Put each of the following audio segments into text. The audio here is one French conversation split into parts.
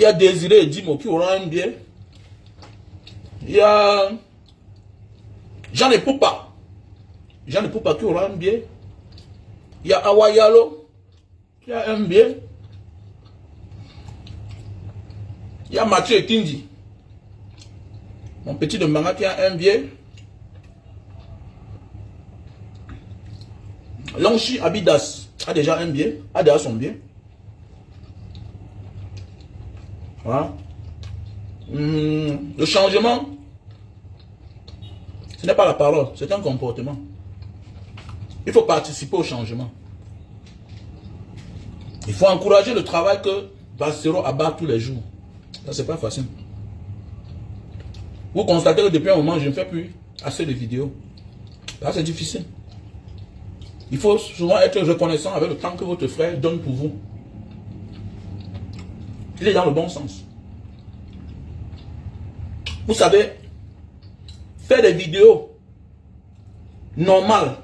y a Désiré et Dimo qui auront un bien. Il y a Jean de Poupa. Jean de Poupa qui aura un bien. Il y a Awayalo qui a un bien. Il y a Mathieu Kindi, mon petit de Manga qui a un bien. Longchi Abidas a déjà un bien, a déjà son bien. Voilà. Le changement, ce n'est pas la parole, c'est un comportement. Il faut participer au changement. Il faut encourager le travail que Bassero abat tous les jours. Ça, c'est pas facile. Vous constatez que depuis un moment, je ne fais plus assez de vidéos. Là, c'est difficile. Il faut souvent être reconnaissant avec le temps que votre frère donne pour vous. Il est dans le bon sens. Vous savez, faire des vidéos normales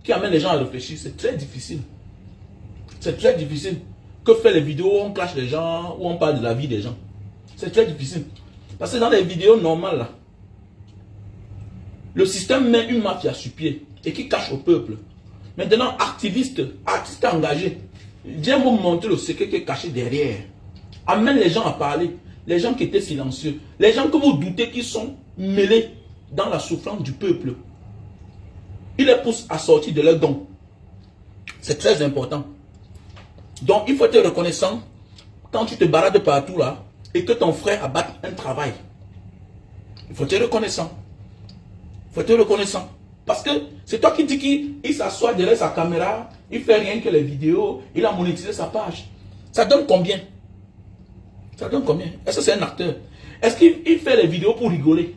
qui amènent les gens à réfléchir, c'est très difficile. C'est très difficile que faire les vidéos où on clash les gens, où on parle de la vie des gens. C'est très difficile. Parce que dans les vidéos normales, là, le système met une mafia sur pied et qui cache au peuple. Maintenant, artiste engagé, viens vous montrer le secret qui est caché derrière. Amène les gens à parler. Les gens qui étaient silencieux. Les gens que vous doutez qui sont mêlés dans la souffrance du peuple. Il les pousse à sortir de leurs dons. C'est très important. Donc, il faut être reconnaissant quand tu te balades partout là et que ton frère abatte un travail. Il faut être reconnaissant. Il faut être reconnaissant. Parce que c'est toi qui dis qu'il s'assoit derrière sa caméra, il fait rien que les vidéos, il a monétisé sa page. Ça donne combien? Ça donne combien? Est-ce que c'est un acteur? Est-ce qu'il fait les vidéos pour rigoler?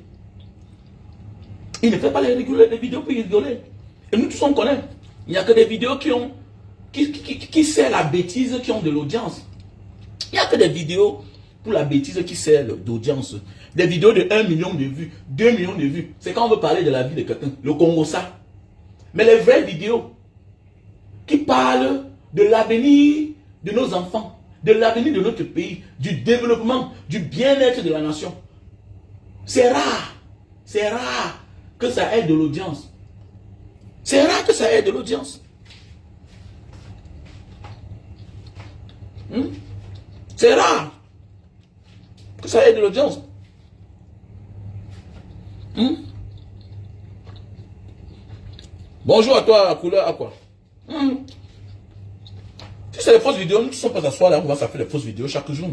Il ne fait pas les vidéos pour rigoler. Et nous tous on connaît. Il n'y a que des vidéos qui servent la bêtise, qui ont de l'audience. Il n'y a que des vidéos pour la bêtise qui servent d'audience. Des vidéos de 1 million de vues, 2 millions de vues. C'est quand on veut parler de la vie de quelqu'un. Le Congo ça. Mais les vraies vidéos qui parlent de l'avenir de nos enfants, de l'avenir de notre pays, du développement, du bien-être de la nation. C'est rare. C'est rare que ça ait de l'audience. C'est rare que ça ait de l'audience. C'est rare que ça ait de l'audience. Bonjour à toi, la couleur à quoi? Si c'est les fausses vidéos, nous ne sommes pas asseoir là, on va faire les fausses vidéos chaque jour.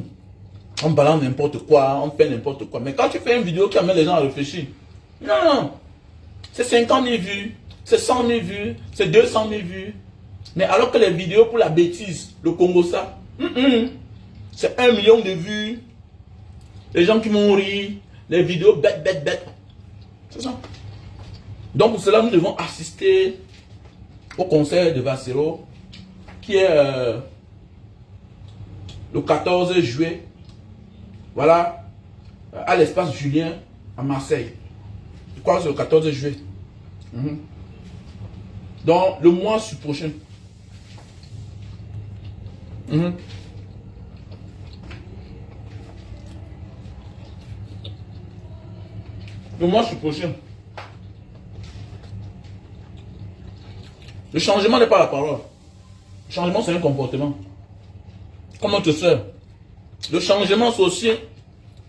On balance n'importe quoi, on fait n'importe quoi. Mais quand tu fais une vidéo qui amène les gens à réfléchir, non, c'est 50 000 vues, c'est 100 000 vues, c'est 200 000 vues. Mais alors que les vidéos pour la bêtise, le Congo ça, c'est 1 million de vues. Les gens qui m'ont ri, les vidéos bêtes. C'est ça. Donc pour cela, nous devons assister au concert de Bassero qui est le 14 juillet. Voilà, à l'espace Julien à Marseille. Je crois que c'est le 14 juillet. Donc le mois prochain. Le mois prochain. Le changement n'est pas la parole. Le changement, c'est un comportement. Comme notre soeur. Le changement, c'est aussi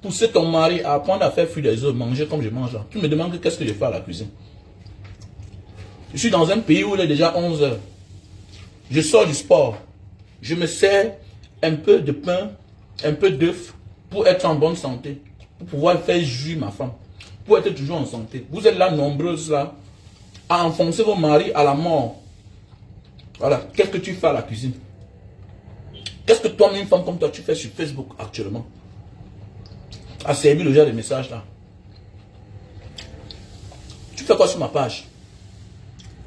pousser ton mari à apprendre à faire fuir les œufs, manger comme je mange là. Tu me demandes qu'est-ce que je fais à la cuisine. Je suis dans un pays où il est déjà 11 heures. Je sors du sport. Je me sers un peu de pain, un peu d'œuf pour être en bonne santé. Pour pouvoir faire jouir ma femme. Pour être toujours en santé. Vous êtes là nombreuses là à enfoncer vos maris à la mort. Voilà. Qu'est-ce que tu fais à la cuisine? Qu'est-ce que toi, une femme comme toi, tu fais sur Facebook actuellement? À servir le genre de messages là. Tu fais quoi sur ma page?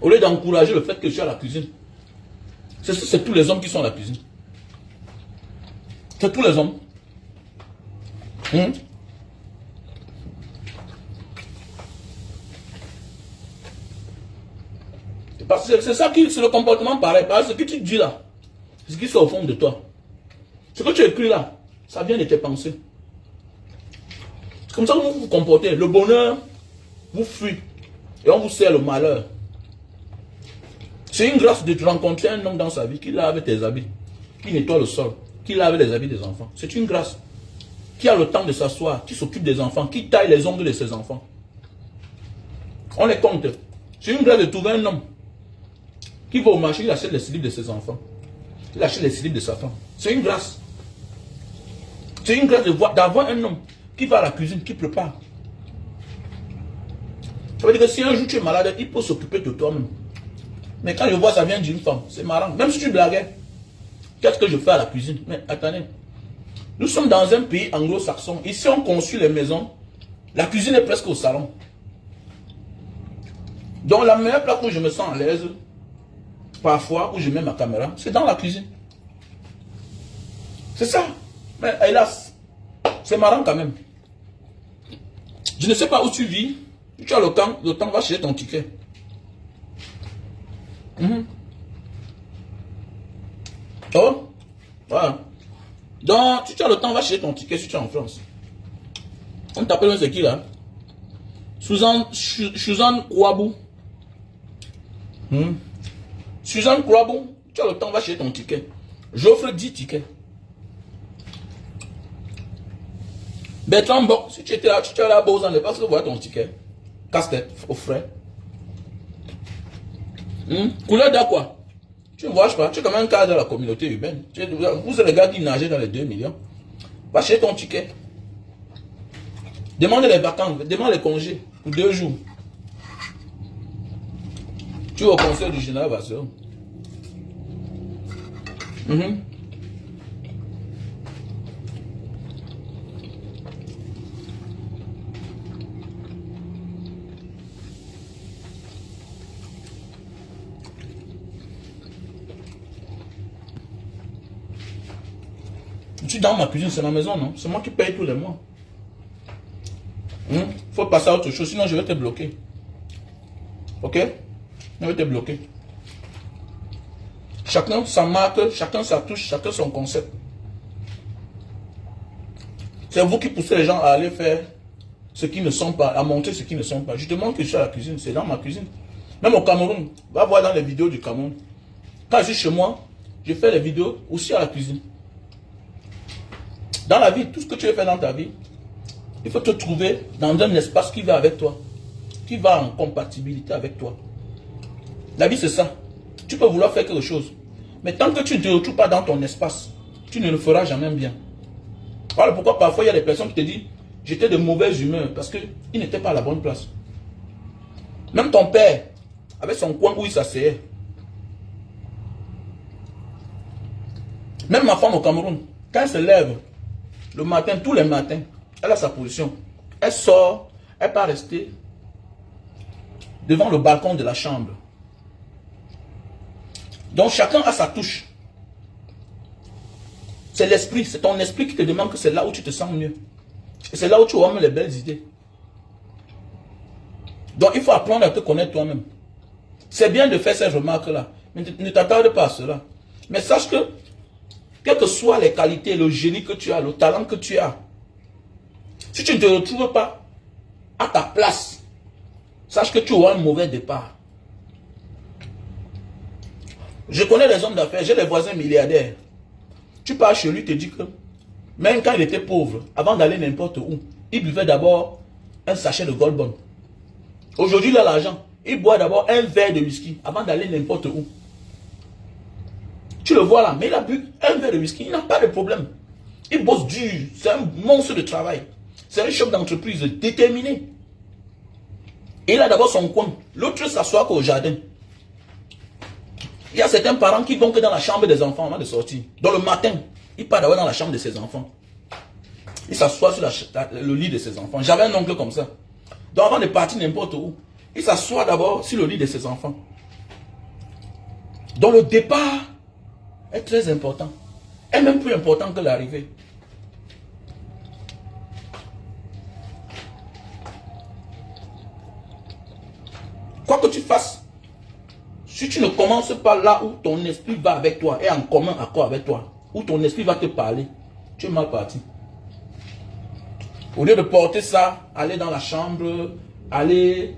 Au lieu d'encourager le fait que je suis à la cuisine. C'est tous les hommes qui sont à la cuisine. C'est tous les hommes. Parce que c'est ça qui, c'est le comportement pareil. Parce que ce que tu dis là, c'est ce qui est au fond de toi. Ce que tu écris là, Ça vient de tes pensées. C'est comme ça que vous vous comportez. Le bonheur vous fuit. Et on vous sert le malheur. C'est une grâce de rencontrer un homme dans sa vie qui lave tes habits, qui nettoie le sol, qui lave les habits des enfants. C'est une grâce. Qui a le temps de s'asseoir, qui s'occupe des enfants, qui taille les ongles de ses enfants. On les compte. C'est une grâce de trouver un homme qui va au marché, il achète les slips de ses enfants. Il achète les slips de sa femme. C'est une grâce. C'est une grâce d'avoir un homme qui va à la cuisine, qui prépare. Ça veut dire que si un jour tu es malade, il peut s'occuper de toi-même. Mais quand je vois ça vient d'une femme, c'est marrant. Même si tu blaguais, qu'est-ce que je fais à la cuisine? Mais attendez, nous sommes dans un pays anglo-saxon. Ici, on construit les maisons. La cuisine est presque au salon. Donc, la meilleure place où je me sens à l'aise, parfois, où je mets ma caméra, c'est dans la cuisine. C'est ça. Mais hélas, c'est marrant quand même. Je ne sais pas où tu vis. Si tu as le temps, va chercher ton ticket. Oh, voilà. Donc, si tu as le temps, va chercher ton ticket si tu es en France. On t'appelle, c'est qui là? Suzanne Kouabou. Suzanne Kouabou, tu as le temps, va chercher ton ticket. J'offre 10 tickets. Bertrand Boc, si tu étais là, tu es là à Beaux-Anne, ne pas voir ton ticket. Casse-tête, au frais. Couleur d'aqua. Tu ne vois pas, tu es quand même un cadre de la communauté urbaine. Vous êtes les gars qui nagent dans les 2 millions. Va chercher ton ticket. Demande les vacances, demande les congés pour 2 jours. Tu es au conseil du général Vasseur. Je suis dans ma cuisine, c'est ma maison, non? C'est moi qui paye tous les mois. Faut passer à autre chose, sinon je vais te bloquer. Ok? Je vais te bloquer. Chacun sa marque, chacun sa touche, chacun son concept. C'est vous qui poussez les gens à aller faire ce qui ne sont pas, à monter ce qui ne sont pas. Je te montre que je suis à la cuisine, c'est dans ma cuisine. Même au Cameroun, va voir dans les vidéos du Cameroun. Quand je suis chez moi, je fais les vidéos aussi à la cuisine. Dans la vie, tout ce que tu veux faire dans ta vie, il faut te trouver dans un espace qui va avec toi, qui va en compatibilité avec toi. La vie, c'est ça. Tu peux vouloir faire quelque chose, mais tant que tu ne te retrouves pas dans ton espace, tu ne le feras jamais bien. Voilà pourquoi parfois il y a des personnes qui te disent j'étais de mauvaise humeur parce qu'il n'était pas à la bonne place. Même ton père avait son coin où il s'asseyait. Même ma femme au Cameroun, quand elle se lève le matin, tous les matins, elle a sa position. Elle sort, elle peut rester devant le balcon de la chambre. Donc chacun a sa touche. C'est l'esprit, c'est ton esprit qui te demande que c'est là où tu te sens mieux. Et c'est là où tu auras les belles idées. Donc il faut apprendre à te connaître toi-même. C'est bien de faire ces remarques-là, mais ne t'attarde pas à cela. Mais sache que, quelles que soient les qualités, le génie que tu as, le talent que tu as, si tu ne te retrouves pas à ta place, sache que tu auras un mauvais départ. Je connais les hommes d'affaires, j'ai des voisins milliardaires. Tu pars chez lui, tu te dis que, même quand il était pauvre, avant d'aller n'importe où, il buvait d'abord un sachet de Goldbond. Aujourd'hui, il a l'argent. Il boit d'abord un verre de whisky avant d'aller n'importe où. Tu le vois là, mais il a bu un verre de whisky, il n'a pas de problème. Il bosse dur, c'est un monstre de travail. C'est un chef d'entreprise déterminé. Et il a d'abord son coin. L'autre s'assoit au jardin. Il y a certains parents qui vont que dans la chambre des enfants avant de sortir. Donc le matin, il part d'abord dans la chambre de ses enfants. Il s'assoit sur le lit de ses enfants. J'avais un oncle comme ça. Donc avant de partir n'importe où, il s'assoit d'abord sur le lit de ses enfants. Donc le départ est très important. Est même plus important que l'arrivée. Quoi que tu fasses, si tu ne commences pas là où ton esprit va avec toi, est en commun accord avec toi, où ton esprit va te parler, tu es mal parti. Au lieu de porter ça, aller dans la chambre, aller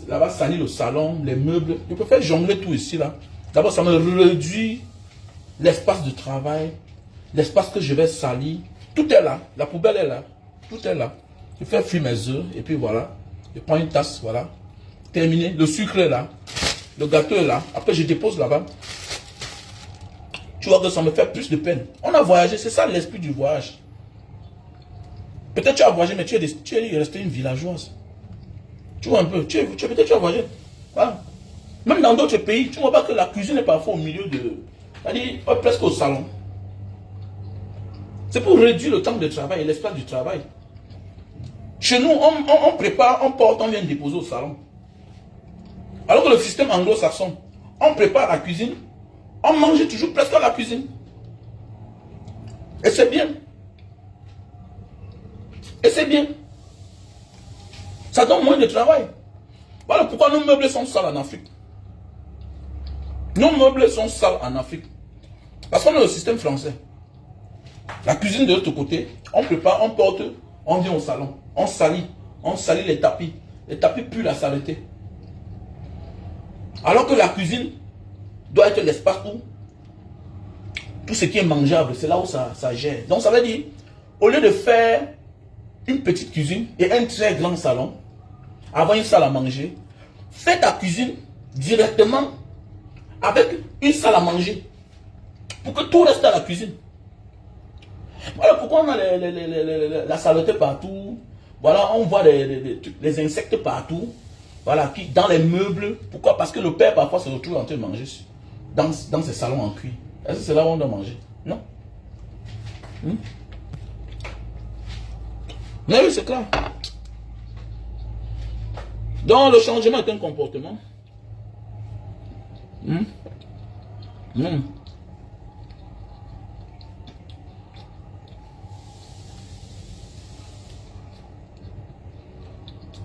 là-bas salir le salon, les meubles, je préfère jongler tout ici là. D'abord, ça me réduit l'espace de travail, l'espace que je vais salir. Tout est là, la poubelle est là, tout est là. Je fais fuir mes œufs et puis voilà. Je prends une tasse, voilà. Terminé, le sucre est là, le gâteau est là. Après, je dépose là-bas. Tu vois que ça me fait plus de peine. On a voyagé, c'est ça l'esprit du voyage. Peut-être tu as voyagé, mais tu es resté une villageoise. Tu vois un peu, peut-être tu as voyagé. Voilà. Même dans d'autres pays, tu ne vois pas que la cuisine est parfois au milieu de... C'est-à-dire, presque au salon. C'est pour réduire le temps de travail et l'espace du travail. Chez nous, on prépare, on porte, on vient déposer au salon. Alors que le système anglo-saxon, on prépare la cuisine, on mange toujours presque à la cuisine. Et c'est bien. Et c'est bien. Ça donne moins de travail. Voilà pourquoi nos meubles sont sales en Afrique. Nos meubles sont sales en Afrique. Parce qu'on a le système français. La cuisine de l'autre côté, on prépare, on porte, on vient au salon. On salit les tapis. Les tapis puent la saleté. Alors que la cuisine doit être l'espace où tout ce qui est mangeable, c'est là où ça gère. Donc ça veut dire, au lieu de faire une petite cuisine et un très grand salon, avoir une salle à manger, fais ta cuisine directement avec une salle à manger. Pour que tout reste à la cuisine. Voilà pourquoi on a la saleté partout. Voilà, on voit les insectes partout. Voilà, dans les meubles. Pourquoi? Parce que le père parfois se retrouve en train de manger dans ses salons en cuir. Est-ce que c'est là où on doit manger? Non. Mais oui, c'est clair. Donc le changement est un comportement.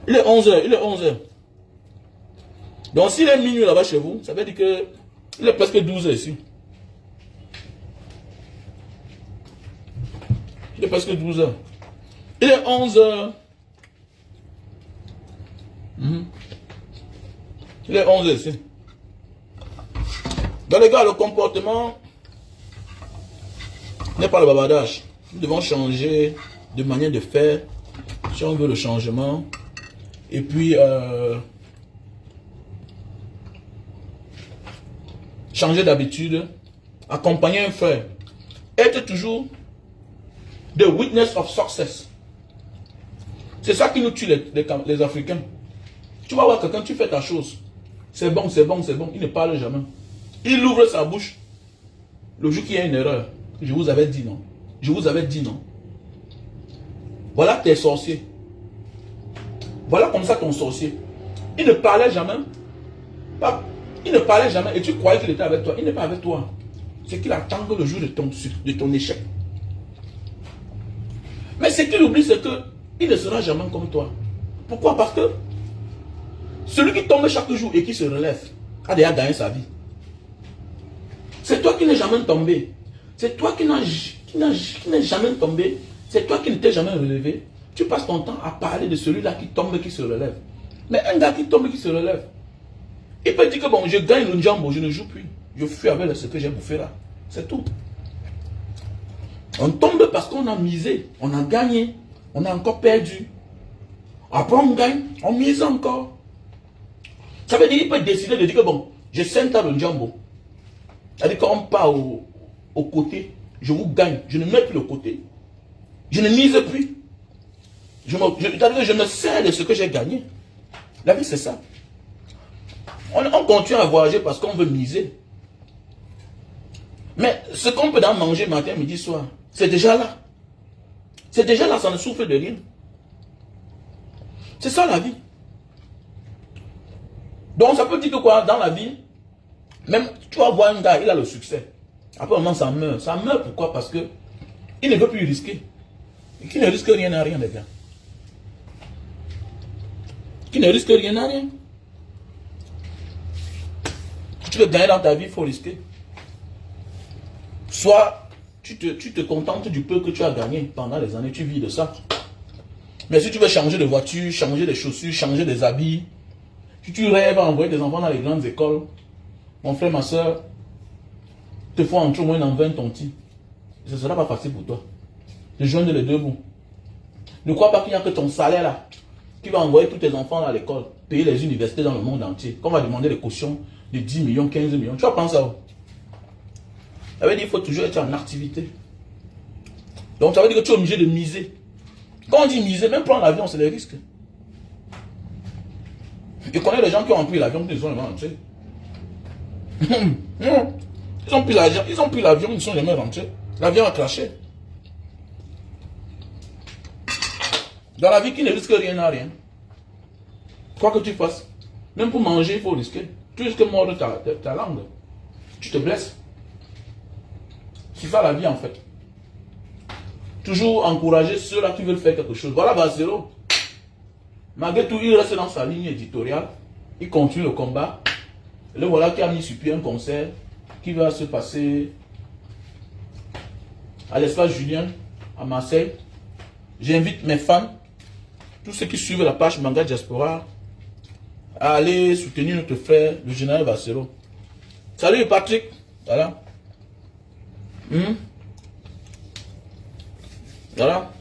Il est 11h, il est 11h. Donc s'il est minuit là-bas chez vous, ça veut dire que il est presque 12h ici. Il est presque 12h. Il est 11h. Il est 11h ici. Donc les gars, le comportement n'est pas le bavardage. Nous devons changer de manière de faire si on veut le changement. Et puis, changer d'habitude, accompagner un frère, être toujours the witness of success. C'est ça qui nous tue les Africains. Tu vas voir quelqu'un, tu fais ta chose. C'est bon, c'est bon, c'est bon. Il ne parle jamais. Il ouvre sa bouche. Le jour qu'il y a une erreur, je vous avais dit non. Je vous avais dit non. Voilà tes sorciers. Voilà comme ça ton sorcier. Il ne parlait jamais. Il ne parlait jamais. Et tu croyais qu'il était avec toi. Il n'est pas avec toi. C'est qu'il attend le jour de ton échec. Mais ce qu'il oublie, c'est qu'il ne sera jamais comme toi. Pourquoi? Parce que celui qui tombe chaque jour et qui se relève a déjà gagné sa vie. C'est toi qui n'es jamais tombé. C'est toi qui n'es jamais tombé. C'est toi qui ne t'es jamais relevé. Tu passes ton temps à parler de celui-là qui tombe et qui se relève. Mais un gars qui tombe et qui se relève, il peut dire que bon, je gagne le njambo, je ne joue plus. Je fuis avec ce que j'ai bouffé là. C'est tout. On tombe parce qu'on a misé. On a gagné. On a encore perdu. Après on gagne. On mise encore. Ça veut dire qu'il peut décider de dire que bon, je sente le njambo. C'est-à-dire qu'on part au côté, je vous gagne. Je ne mets plus le côté. Je ne mise plus. Je me sers de ce que j'ai gagné. La vie, c'est ça. On continue à voyager parce qu'on veut miser. Mais ce qu'on peut dans manger matin, midi, soir, c'est déjà là. C'est déjà là, ça ne souffre de rien. C'est ça la vie. Donc ça peut dire que quoi, dans la vie, même tu vas voir un gars, il a le succès. Après un moment, ça meurt. Ça meurt pourquoi? Parce que il ne veut plus risquer. Et qui ne risque rien à rien, les gars. Qui ne risque rien à rien. Si tu veux gagner dans ta vie, il faut risquer. Soit tu te contentes du peu que tu as gagné pendant les années, tu vis de ça. Mais si tu veux changer de voiture, changer des chaussures, changer des habits, si tu rêves à envoyer des enfants dans les grandes écoles, mon frère, ma soeur, te faut entrer au moins dans 20 tontis. Ce ne sera pas facile pour toi de joindre les deux bouts. Ne crois pas qu'il n'y a que ton salaire là qui va envoyer tous tes enfants à l'école, payer les universités dans le monde entier, qu'on va demander des cautions de 10 millions, 15 millions. Tu vas penser ça où? Ça veut dire qu'il faut toujours être en activité. Donc ça veut dire que tu es obligé de miser. Quand on dit miser, même prendre l'avion, c'est des risques. Je connais des gens qui ont pris l'avion, qui ne sont jamais rentrés. Ils ont pris l'avion, ils ne sont jamais rentrés. L'avion a crashé. Dans la vie, qui ne risque rien n'a rien. Quoi que tu fasses, même pour manger, il faut risquer. Tu risques de mordre ta langue. Tu te blesses. C'est ça la vie en fait. Toujours encourager ceux-là qui veulent faire quelque chose. Voilà Barcelo. Malgré tout, il reste dans sa ligne éditoriale. Il continue le combat. Le voilà qui a mis sur pied un concert qui va se passer à l'espace Julien, à Marseille. J'invite mes fans, tous ceux qui suivent la page Manga Diaspora, à aller soutenir notre frère, le général Barcelo. Salut Patrick. Voilà. Voilà.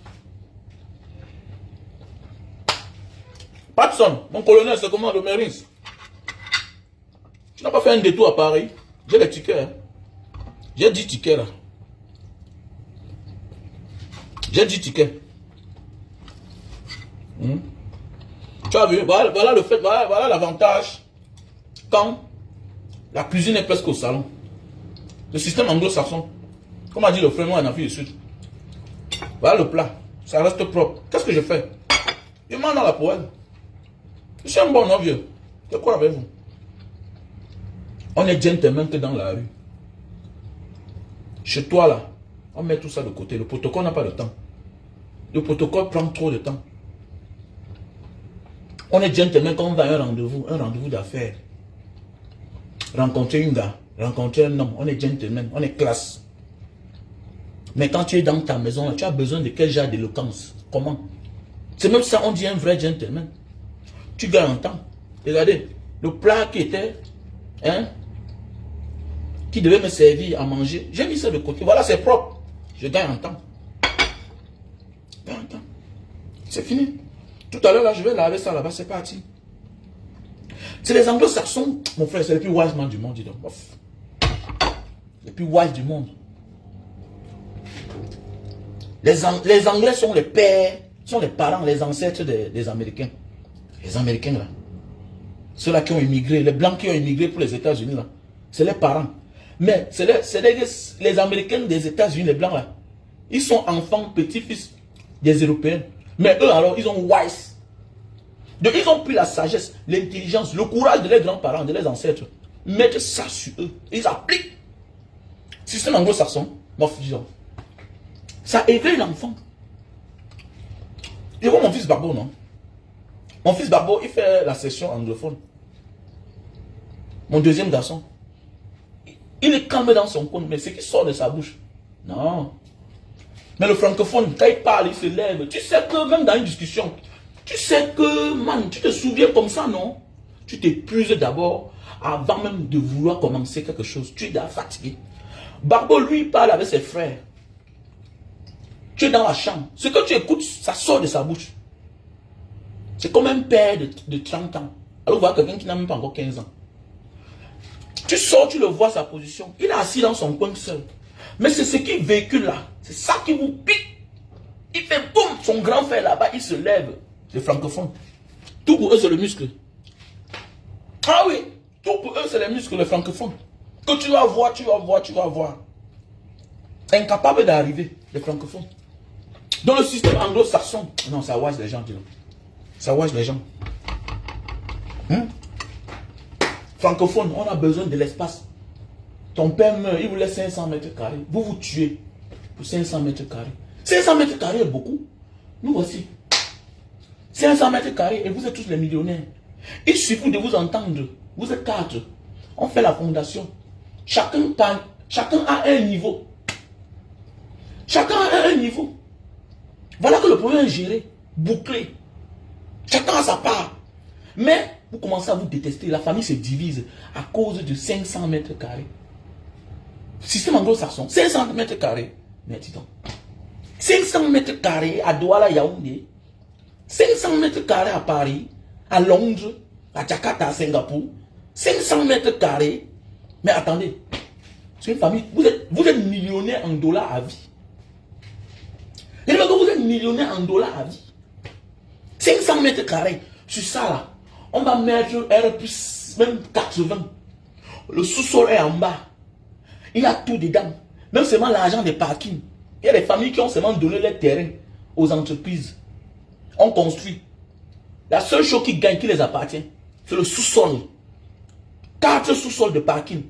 Patson, mon colonel, c'est comment le Marines? Tu n'as pas fait un détour à Paris? J'ai les tickets. Hein. J'ai 10 tickets là. J'ai 10 tickets. Tu as vu? Voilà le fait, voilà l'avantage. Quand la cuisine est presque au salon. Le système anglo-saxon. Comme a dit le frère, moi en Afrique du Sud. Voilà le plat. Ça reste propre. Qu'est-ce que je fais? Je mange dans la poêle. Je suis un bon vieux. De quoi avez-vous? On est gentleman que dans la rue. Chez toi là, on met tout ça de côté. Le protocole n'a pas de temps. Le protocole prend trop de temps. On est gentleman quand on va à un rendez-vous d'affaires. Rencontrer une gars, rencontrer un homme, on est gentleman, on est classe. Mais quand tu es dans ta maison, tu as besoin de quel genre d'éloquence? Comment? C'est même ça, on dit un vrai gentleman. Tu gagnes en temps. Regardez, le plat qui était, qui devait me servir à manger, j'ai mis ça de côté. Voilà, c'est propre. Je gagne en temps. Je gagne en temps. C'est fini. Tout à l'heure, là, je vais laver ça là-bas, c'est parti. C'est les anglo-saxons, mon frère, c'est les plus wise man du monde, dis donc. Les plus wise du monde. Les Anglais sont les pères, sont les parents, les ancêtres des Américains. Les Américains, là. Ceux-là qui ont immigré, les Blancs qui ont immigré pour les États-Unis, là. C'est les parents. Mais c'est les Américains des États-Unis, les Blancs, là. Ils sont enfants, petits-fils des Européens. Mais eux, alors, ils ont wise. Donc, ils ont pris la sagesse, l'intelligence, le courage de leurs grands-parents, de leurs ancêtres. Mettre ça sur eux. Ils appliquent. Système anglo-saxon, ça éveille l'enfant. Je vois mon fils Barbeau, non? Mon fils Barbeau, il fait la session anglophone. Mon deuxième garçon. Il est calme dans son coin, mais ce qui sort de sa bouche. Non. Mais le francophone, quand il parle, il se lève. Tu sais que même dans une discussion, tu sais que, man, tu te souviens comme ça, non? Tu t'épuises d'abord avant même de vouloir commencer quelque chose. Tu es déjà fatigué. Barbeau, lui, parle avec ses frères. Tu es dans la chambre. Ce que tu écoutes, ça sort de sa bouche. C'est comme un père de 30 ans. Alors, voir quelqu'un qui n'a même pas encore 15 ans. Tu sors, tu le vois, sa position. Il est assis dans son coin seul. Mais c'est ce qu'il véhicule là. C'est ça qui vous pique. Il fait boum, son grand frère là-bas, il se lève. C'est francophone. Tout pour eux, c'est le muscle. Ah oui, tout pour eux, c'est les muscles, les francophones. Que tu vas voir, tu vas voir, tu vas voir. Incapable d'arriver, les francophones. Dans le système anglo-saxon, non, ça wise les gens, dis donc. Ça wise les gens. Francophone, on a besoin de l'espace. Ton père meurt, il vous laisse 500 mètres carrés. Vous vous tuez pour 500 mètres carrés. 500 mètres carrés est beaucoup. Nous voici. 500 mètres carrés et vous êtes tous les millionnaires. Il suffit de vous entendre. Vous êtes 4. On fait la fondation. Chacun a un niveau. Chacun a un niveau. Voilà que le problème est géré, bouclé. Chacun a sa part. Mais vous commencez à vous détester. La famille se divise à cause de 500 mètres carrés. Système anglo-saxon, 500 mètres carrés. Mais dis donc, 500 mètres carrés à Douala, Yaoundé, 500 mètres carrés à Paris, à Londres, à Jakarta, à Singapour, 500 mètres carrés. Mais attendez, c'est une famille, vous êtes millionnaire en dollars à vie. Et que vous êtes millionnaire en dollars à vie. 500 mètres carrés, sur ça là, on va mettre R plus même 80. Le sous-sol est en bas. Il y a tout dedans. Même seulement l'argent des parkings. Il y a des familles qui ont seulement donné les terrains aux entreprises. On construit. La seule chose qui gagne, qui les appartient, c'est le sous-sol. 4 sous-sols de parking.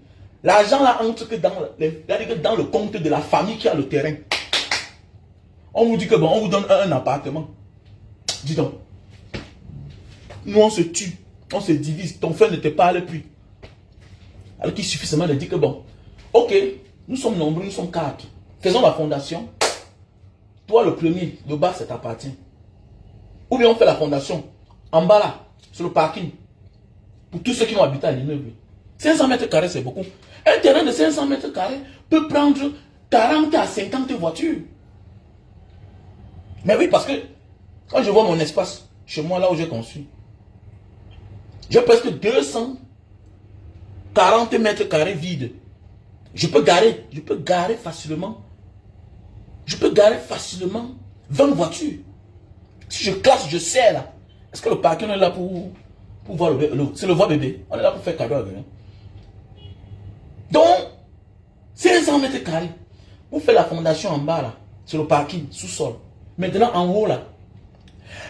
L'argent là entre que dans le compte de la famille qui a le terrain. On vous dit que bon, on vous donne un appartement. Dis donc. Nous on se tue. On se divise. Ton frère ne te parle plus. Alors qu'il suffit seulement de dire que bon. Ok, nous sommes nombreux, nous sommes 4. Faisons la fondation. Toi le premier, le bas ça t'appartient. Ou bien on fait la fondation. En bas là, sur le parking. Pour tous ceux qui vont habiter à l'immeuble. 500 mètres carrés c'est beaucoup. Un terrain de 500 mètres carrés peut prendre 40 à 50 voitures. Mais oui, parce que quand je vois mon espace, chez moi là où j'ai construit, j'ai presque 240 mètres carrés vides. Je peux garer facilement. Je peux garer facilement 20 voitures. Si je classe, je sais là. Est-ce que le parking est là pour voir le bébé? C'est le voir bébé. On est là pour faire cadeau à quelqu'un. Donc, 500 mètres carrés. Vous faites la fondation en bas là. C'est le parking, sous-sol. Maintenant en haut là.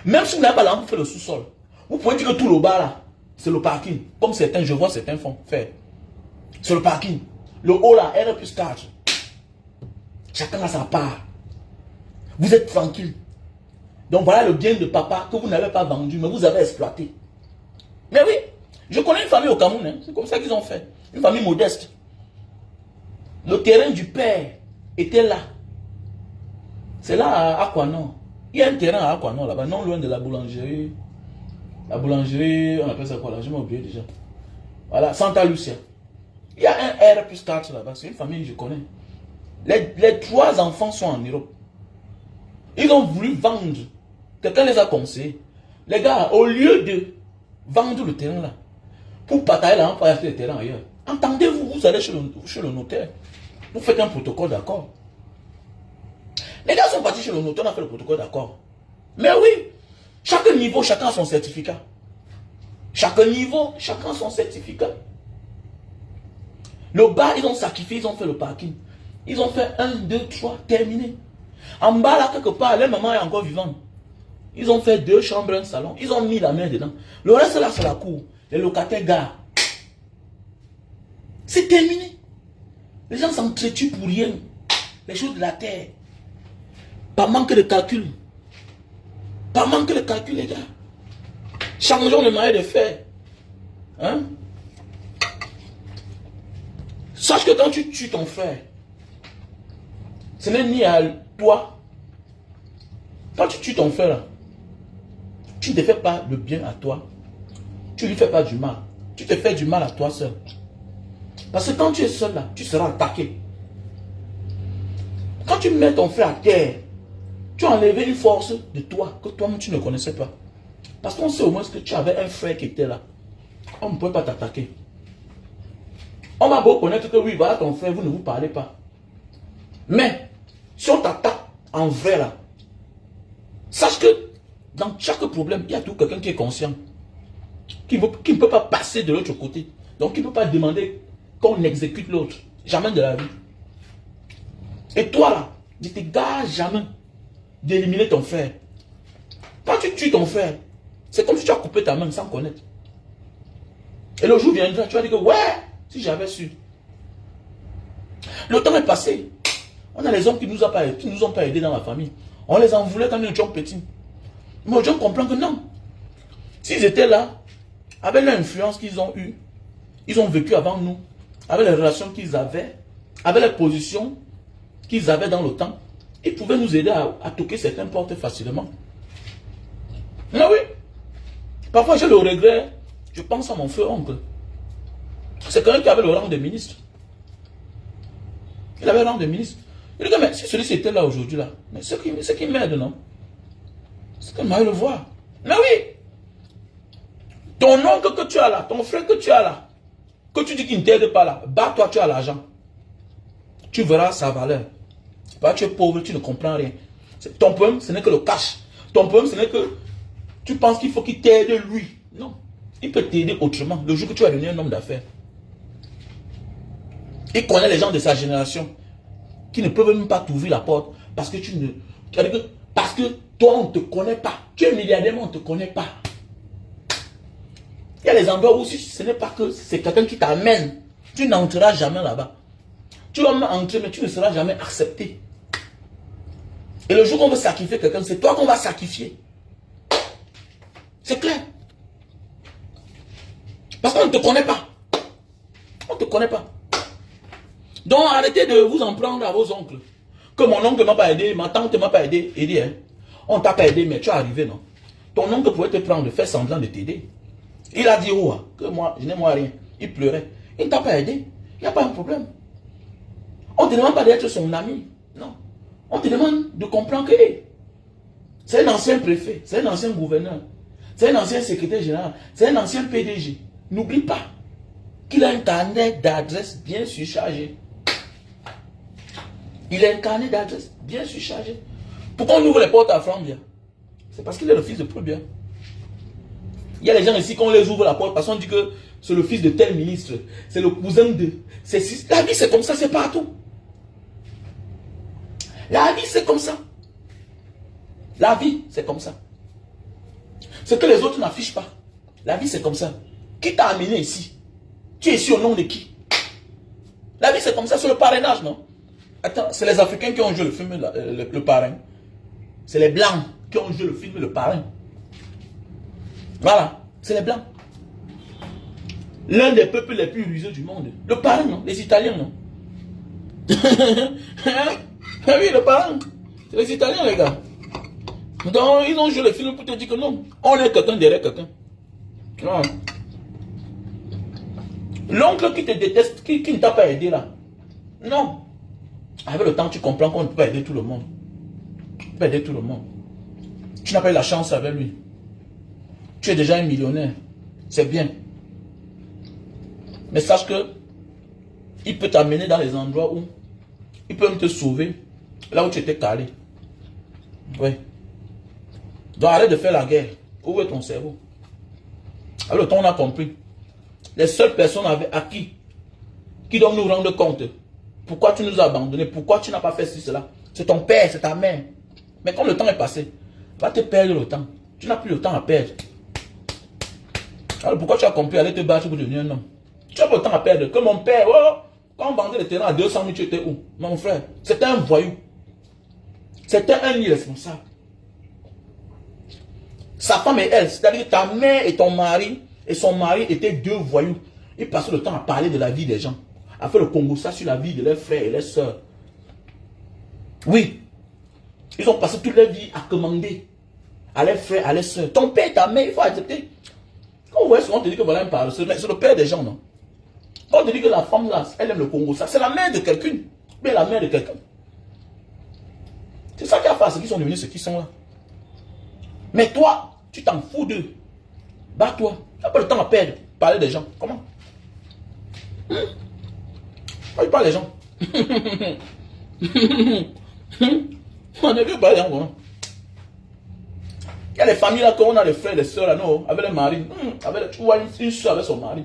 Même si vous n'avez pas là, vous faites le sous-sol. Vous pouvez dire que tout le bas là, c'est le parking. Comme certains, je vois certains font faire. C'est le parking. Le haut là, R plus 4. Chacun a sa part. Vous êtes tranquille. Donc voilà le bien de papa que vous n'avez pas vendu, mais vous avez exploité. Mais oui, je connais une famille au Cameroun. Hein. C'est comme ça qu'ils ont fait. Une famille modeste. Le terrain du père était là. C'est là à Aquanon. Il y a un terrain à Aquanon là-bas, non loin de la boulangerie. La boulangerie, on appelle ça quoi là? Je m'ai oublié déjà. Voilà, Santa Lucia. Il y a un R plus 4 là-bas. C'est une famille que je connais. Les 3 enfants sont en Europe. Ils ont voulu vendre. Quelqu'un les a conseillés. Les gars, au lieu de vendre le terrain là, pour partager l'argent pour acheter le terrain ailleurs, entendez-vous, vous allez chez le notaire. Vous faites un protocole d'accord. Les gars sont partis chez le notaire, on a fait le protocole d'accord. Mais oui, chaque niveau, chacun a son certificat. Chaque niveau, chacun a son certificat. Le bas, ils ont sacrifié, ils ont fait le parking. Ils ont fait 1, 2, 3, terminé. En bas, là, quelque part, leur maman est encore vivante. Ils ont fait 2 chambres, un salon. Ils ont mis la main dedans. Le reste, là, c'est la cour. Les locataires gardent. C'est terminé. Les gens s'entretuent pour rien. Les choses de la terre. Pas manque de calcul. Pas manque de calcul, les gars. Changeons le moyen de faire. Hein? Sache que quand tu tues ton frère, ce n'est ni à toi. Quand tu tues ton frère, là, tu ne te fais pas le bien à toi. Tu ne lui fais pas du mal. Tu te fais du mal à toi seul. Parce que quand tu es seul là, tu seras attaqué. Quand tu mets ton frère à terre, tu as enlevé une force de toi que toi-même tu ne connaissais pas. Parce qu'on sait au moins que tu avais un frère qui était là. On ne peut pas t'attaquer. On va beau connaître que oui, voilà ton frère, vous ne vous parlez pas. Mais, si on t'attaque en vrai là, sache que dans chaque problème, il y a tout quelqu'un qui est conscient. Qui ne peut pas passer de l'autre côté. Donc, il ne peut pas demander qu'on exécute l'autre. Jamais de la vie. Et toi là, ne te gare jamais d'éliminer ton frère. Quand tu tues ton frère, c'est comme si tu as coupé ta main sans connaître. Et le jour viendra, tu vas dire que ouais, si j'avais su. Le temps est passé. On a les hommes qui ne nous ont pas aidés dans la famille. On les en voulait quand nous étions petits. Mais aujourd'hui, on comprend que non. S'ils étaient là, avec l'influence qu'ils ont eue, ils ont vécu avant nous, avec les relations qu'ils avaient, avec les positions qu'ils avaient dans le temps, il pouvait nous aider à toquer certaines portes facilement. Ah oui. Parfois, j'ai le regret. Je pense à mon frère oncle. C'est quelqu'un qui avait le rang de ministre. Il avait le rang de ministre. Il dit, mais si celui-ci était là aujourd'hui, là, mais c'est qui m'aide, non? C'est qu'il m'a eu le voir. Mais oui. Ton oncle que tu as là, ton frère que tu as là, que tu dis qu'il ne t'aide pas là, bah toi tu as l'argent. Tu verras sa valeur. Bah, tu es pauvre, tu ne comprends rien. Ton problème, ce n'est que le cash. Ton problème, ce n'est que tu penses qu'il faut qu'il t'aide lui. Non. Il peut t'aider autrement. Le jour que tu vas devenir un homme d'affaires. Il connaît les gens de sa génération qui ne peuvent même pas t'ouvrir la porte parce que tu ne... Parce que toi, on ne te connaît pas. Tu es milliardaire, mais on ne te connaît pas. Il y a des endroits où ce n'est pas que c'est quelqu'un qui t'amène. Tu n'entreras jamais là-bas. Tu vas entrer, mais tu ne seras jamais accepté. Et le jour qu'on veut sacrifier quelqu'un, c'est toi qu'on va sacrifier. C'est clair. Parce qu'on ne te connaît pas. On ne te connaît pas. Donc arrêtez de vous en prendre à vos oncles. Que mon oncle ne m'a pas aidé, ma tante ne m'a pas aidé. Hein. On ne t'a pas aidé, mais tu es arrivé, non? Ton oncle pouvait te prendre, faire semblant de t'aider. Il a dit, oh, que moi, je n'ai moi rien. Il pleurait. Il ne t'a pas aidé. Il n'y a pas un problème. On ne te demande pas d'être son ami. Non. On te demande de comprendre que c'est un ancien préfet, c'est un ancien gouverneur, c'est un ancien secrétaire général, c'est un ancien PDG. N'oublie pas qu'il a un carnet d'adresses bien surchargé. Il a un carnet d'adresses bien surchargé. Pourquoi on ouvre les portes à Frambia? C'est parce qu'il est le fils de Probia. Il y a les gens ici, quand on les ouvre la porte, parce qu'on dit que c'est le fils de tel ministre, c'est le cousin de... La vie, c'est comme ça, c'est partout. La vie, c'est comme ça. La vie, c'est comme ça. Ce que les autres n'affichent pas. La vie, c'est comme ça. Qui t'a amené ici? Tu es ici au nom de qui? La vie, c'est comme ça, c'est le parrainage, non? Attends, c'est les Africains qui ont joué le film, le parrain. C'est les Blancs qui ont joué le film, le parrain. Voilà, c'est les Blancs. L'un des peuples les plus rusés du monde. Le parrain, non? Les Italiens, non? Oui, le parrain. C'est les Italiens, les gars. Donc, ils ont joué le film pour te dire que non. On est quelqu'un derrière quelqu'un. L'oncle qui te déteste, qui ne t'a pas aidé là. Non. Avec le temps, tu comprends qu'on ne peut pas aider tout le monde. Tu peux aider tout le monde. Tu n'as pas eu la chance avec lui. Tu es déjà un millionnaire. C'est bien. Mais sache que il peut t'amener dans les endroits où il peut même te sauver. Là où tu étais calé. Oui. Donc arrête de faire la guerre. Ouvre ton cerveau. Alors le temps on a compris. Les seules personnes à qui doivent nous rendre compte. Pourquoi tu nous as abandonnés? Pourquoi tu n'as pas fait ceci, cela? C'est ton père, c'est ta mère. Mais comme le temps est passé, va te perdre le temps. Tu n'as plus le temps à perdre. Alors pourquoi tu as compris aller te battre pour devenir un homme? Tu n'as pas le temps à perdre. Que mon père, oh, quand on vendait le terrain à 200 000, tu étais où? Mon frère, c'était un voyou. C'était un irresponsable. Sa femme et elle, c'est-à-dire ta mère et ton mari, et son mari étaient deux voyous. Ils passaient le temps à parler de la vie des gens. À faire le Congo ça sur la vie de leurs frères et leurs soeurs. Oui. Ils ont passé toute leur vie à commander à leurs frères, à leurs soeurs. Ton père, ta mère, il faut accepter. Quand on voit souvent, on te dit que voilà un parle, c'est le père des gens, non? Quand on te dit que la femme là, elle aime le Congo ça, c'est la mère de quelqu'un. Mais la mère de quelqu'un. C'est ça qui a fait à ceux qui sont devenus ceux qui sont là. Mais toi, tu t'en fous d'eux. Bats-toi. Tu n'as pas le temps à perdre. Parler des gens. Comment? Moi, je parle des gens. On ne veut pas les gens. Il y a des familles là, quand on a des frères, des soeurs là, non, avec les maris. Tu vois une soeur avec son mari.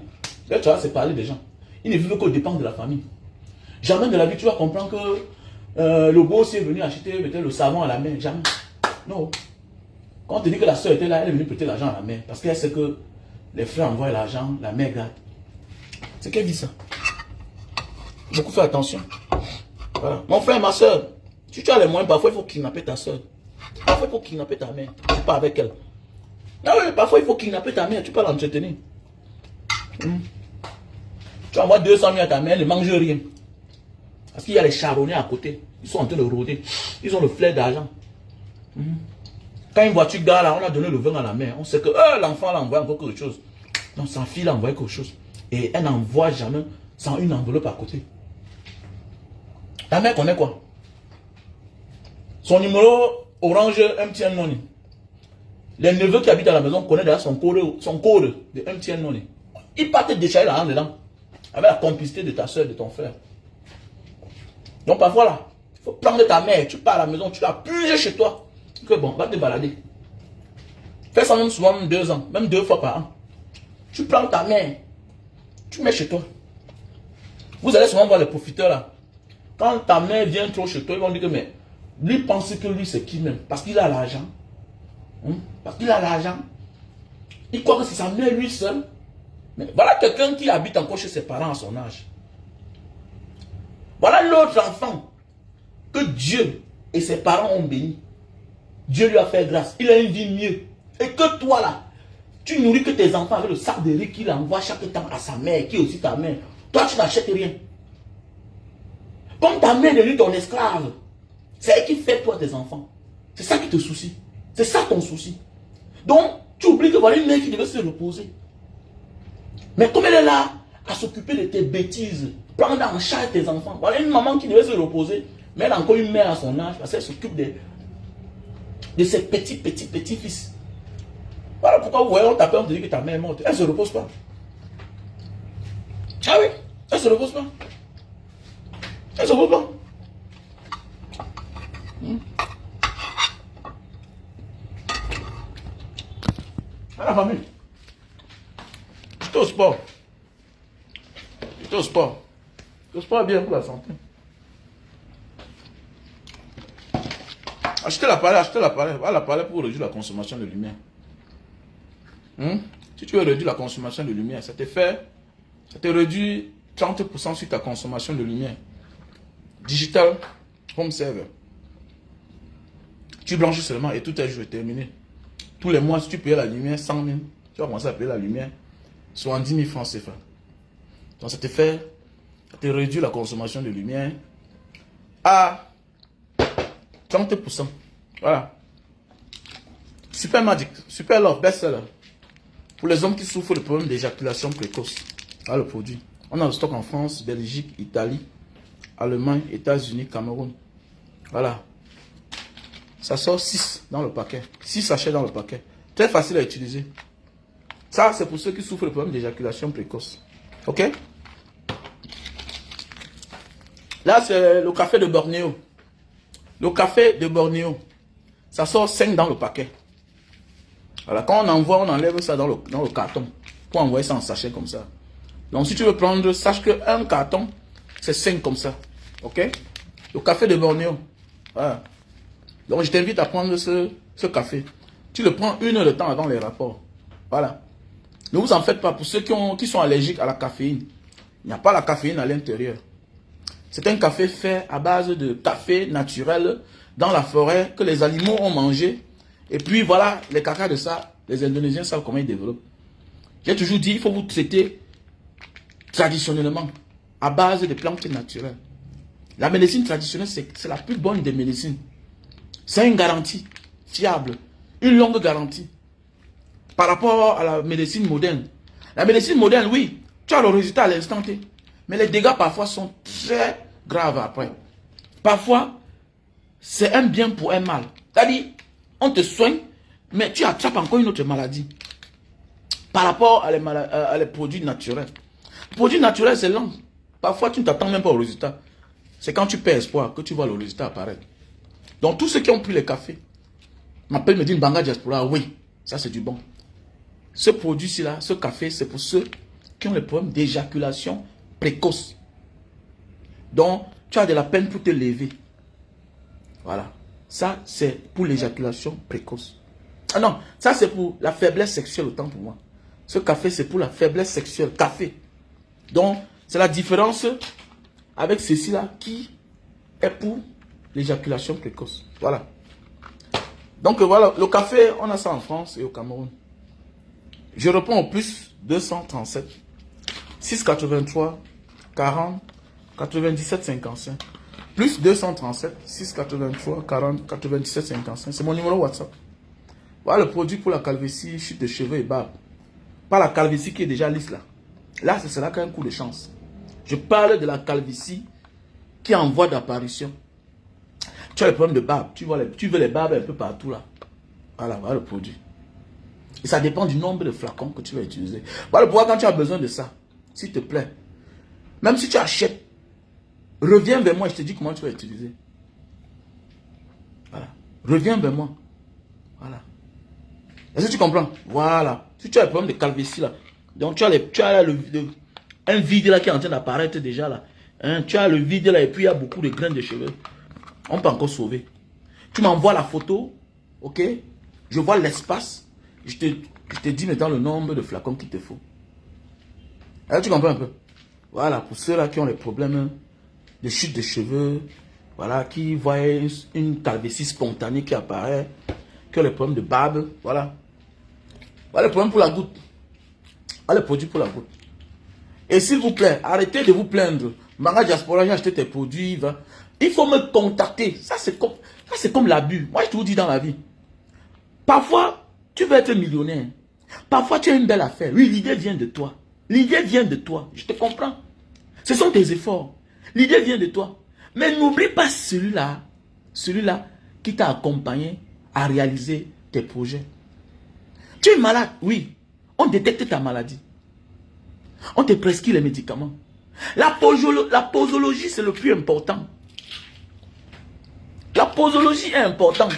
Là, tu vois, c'est parler des gens. Ils ne vivent qu'au dépend de la famille. Jamais de la vie, tu vas comprendre que le beau aussi est venu acheter peut-être le savon à la main. Jamais. Non. Quand on te dit que la soeur était là, elle est venue prêter l'argent à la mère. Parce qu'elle sait que les frères envoient l'argent, la mère garde. C'est qu'elle dit ça. Beaucoup faire attention. Voilà. Mon frère, ma soeur, si tu as les moyens, parfois il faut kidnapper ta soeur. Parfois il faut kidnapper ta mère. Tu pas avec elle. Ah oui, parfois il faut kidnapper ta mère, tu peux l'entretenir. Tu envoies 200 000 à ta mère, elle ne mange rien. Parce qu'il y a les charronniers à côté. Ils sont en train de rôder. Ils ont le flair d'argent. Quand une voiture gare là, on a donné le vin à la mère. On sait que l'enfant l'a envoyé encore quelque chose. Donc sa fille l'a envoyé quelque chose. Et elle n'envoie jamais sans une enveloppe à côté. La mère connaît quoi? Son numéro Orange MTN Money. Les neveux qui habitent à la maison connaissent déjà son code de MTN Money. Ils partent déchirer l'argent dedans. Avec la complicité de ta soeur, de ton frère. Donc parfois là, il faut prendre ta mère, tu pars à la maison, tu l'as pugé chez toi. Que bon, va te balader. Fais ça même souvent, même 2 ans, même 2 fois par an. Tu prends ta mère, tu mets chez toi. Vous allez souvent voir les profiteurs là. Quand ta mère vient trop chez toi, ils vont dire que mais lui pense que lui c'est qui même. Parce qu'il a l'argent. Parce qu'il a l'argent. Il croit que c'est sa mère lui seul. Mais voilà quelqu'un qui habite encore chez ses parents à son âge. Voilà l'autre enfant que Dieu et ses parents ont béni. Dieu lui a fait grâce. Il a une vie mieux. Et que toi là, tu nourris que tes enfants avec le sac de riz qu'il envoie chaque temps à sa mère, qui est aussi ta mère. Toi, tu n'achètes rien. Comme ta mère est devenue ton esclave, c'est elle qui fait toi tes enfants. C'est ça qui te soucie. C'est ça ton souci. Donc, tu oublies que voilà une mère qui devait se reposer. Mais comme elle est là à s'occuper de tes bêtises, prendre en charge tes enfants. Voilà une maman qui devait se reposer, mais elle a encore une mère à son âge parce qu'elle s'occupe de ses petits-fils. Voilà pourquoi vous voyez, on t'appelle, on te dit que ta mère est morte. Elle ne se repose pas. Ah oui, elle ne se repose pas. Elle ne se repose pas. À la famille. J'étais au sport. J'étais au sport. Le sport est bien pour la santé. Achetez l'appareil. Va l'appareil pour réduire la consommation de lumière. Si tu veux réduire la consommation de lumière, ça te réduit 30% sur ta consommation de lumière. Digital Home Server. Tu branches seulement et tout est joué, terminé. Tous les mois, si tu payes la lumière 100 000, tu vas commencer à payer la lumière 70 000 francs CFA. Donc ça te réduit la consommation de lumière à 30%. Voilà. Super Magic, Super Love, best-seller. Pour les hommes qui souffrent de problèmes d'éjaculation précoce. Voilà le produit. On a le stock en France, Belgique, Italie, Allemagne, États-Unis, Cameroun. Voilà. Ça sort 6 dans le paquet. 6 sachets dans le paquet. Très facile à utiliser. Ça, c'est pour ceux qui souffrent de problèmes d'éjaculation précoce. Ok? Là, c'est le café de Bornéo. Le café de Bornéo. Ça sort 5 dans le paquet. Voilà, quand on envoie, on enlève ça dans le carton. Pour envoyer ça en sachet comme ça. Donc, si tu veux prendre, sache qu'un carton, c'est 5 comme ça. Ok? Le café de Bornéo. Voilà. Donc, je t'invite à prendre ce café. Tu le prends 1 heure de temps avant les rapports. Voilà. Ne vous en faites pas pour ceux qui sont allergiques à la caféine. Il n'y a pas la caféine à l'intérieur. C'est un café fait à base de café naturel dans la forêt que les animaux ont mangé. Et puis voilà, les cacas de ça, les Indonésiens savent comment ils développent. J'ai toujours dit, il faut vous traiter traditionnellement, à base de plantes naturelles. La médecine traditionnelle, c'est la plus bonne des médecines. C'est une garantie fiable, une longue garantie. Par rapport à la médecine moderne. La médecine moderne, oui, tu as le résultat à l'instant T. Mais les dégâts parfois sont très graves après. Parfois, c'est un bien pour un mal. C'est-à-dire, on te soigne, mais tu attrapes encore une autre maladie. Par rapport à les produits naturels. Les produits naturels, c'est lent. Parfois, tu ne t'attends même pas au résultat. C'est quand tu perds espoir que tu vois le résultat apparaître. Donc, tous ceux qui ont pris les cafés m'appellent, me disent Banga Diaspora, oui, ça c'est du bon. Ce produit-ci là, ce café, c'est pour ceux qui ont les problèmes d'éjaculation précoce. Donc, tu as de la peine pour te lever. Voilà. Ça, c'est pour l'éjaculation précoce. Ah non, ça c'est pour la faiblesse sexuelle autant pour moi. Ce café, c'est pour la faiblesse sexuelle. Café. Donc, c'est la différence avec ceci là qui est pour l'éjaculation précoce. Voilà. Donc voilà, le café, on a ça en France et au Cameroun. Je réponds au plus 237 683 40 97 55. Plus 237 683 40 97 55. C'est mon numéro WhatsApp. Voilà le produit pour la calvitie, chute de cheveux et barbe. Pas la calvitie qui est déjà lisse là. Là, ce sera qu'un coup de chance. Je parle de la calvitie qui est en voie d'apparition. Tu as le problème de barbe. Tu veux les barbes un peu partout là. Voilà le produit. Et ça dépend du nombre de flacons que tu vas utiliser. Voilà pourquoi quand tu as besoin de ça, s'il te plaît, même si tu achètes, reviens vers moi, je te dis comment tu vas utiliser. Voilà. Reviens vers moi. Voilà. Est-ce que tu comprends? Voilà. Si tu as le problème de calvitie là, donc tu as un vide là qui est en train d'apparaître déjà là. Hein, tu as le vide là et puis il y a beaucoup de graines de cheveux. On peut encore sauver. Tu m'envoies la photo, ok? Je vois l'espace. Je te dis maintenant le nombre de flacons qu'il te faut. Alors, tu comprends un peu? Voilà, pour ceux-là qui ont les problèmes de chute de cheveux, voilà, qui voient une calvitie spontanée qui apparaît, qui ont les problèmes de barbe, voilà. Voilà le problème pour la goutte. Voilà le produit pour la goutte. Et s'il vous plaît, arrêtez de vous plaindre. Manga Diaspora, j'ai acheté tes produits. Va. Il faut me contacter. Ça, c'est comme l'abus. Moi, je te vous dis dans la vie. Parfois, tu veux être millionnaire. Parfois, tu as une belle affaire. Oui, l'idée vient de toi. L'idée vient de toi. Je te comprends. Ce sont tes efforts. L'idée vient de toi. Mais n'oublie pas celui-là qui t'a accompagné à réaliser tes projets. Tu es malade, oui. On détecte ta maladie. On te prescrit les médicaments. La posologie, c'est le plus important. La posologie est importante.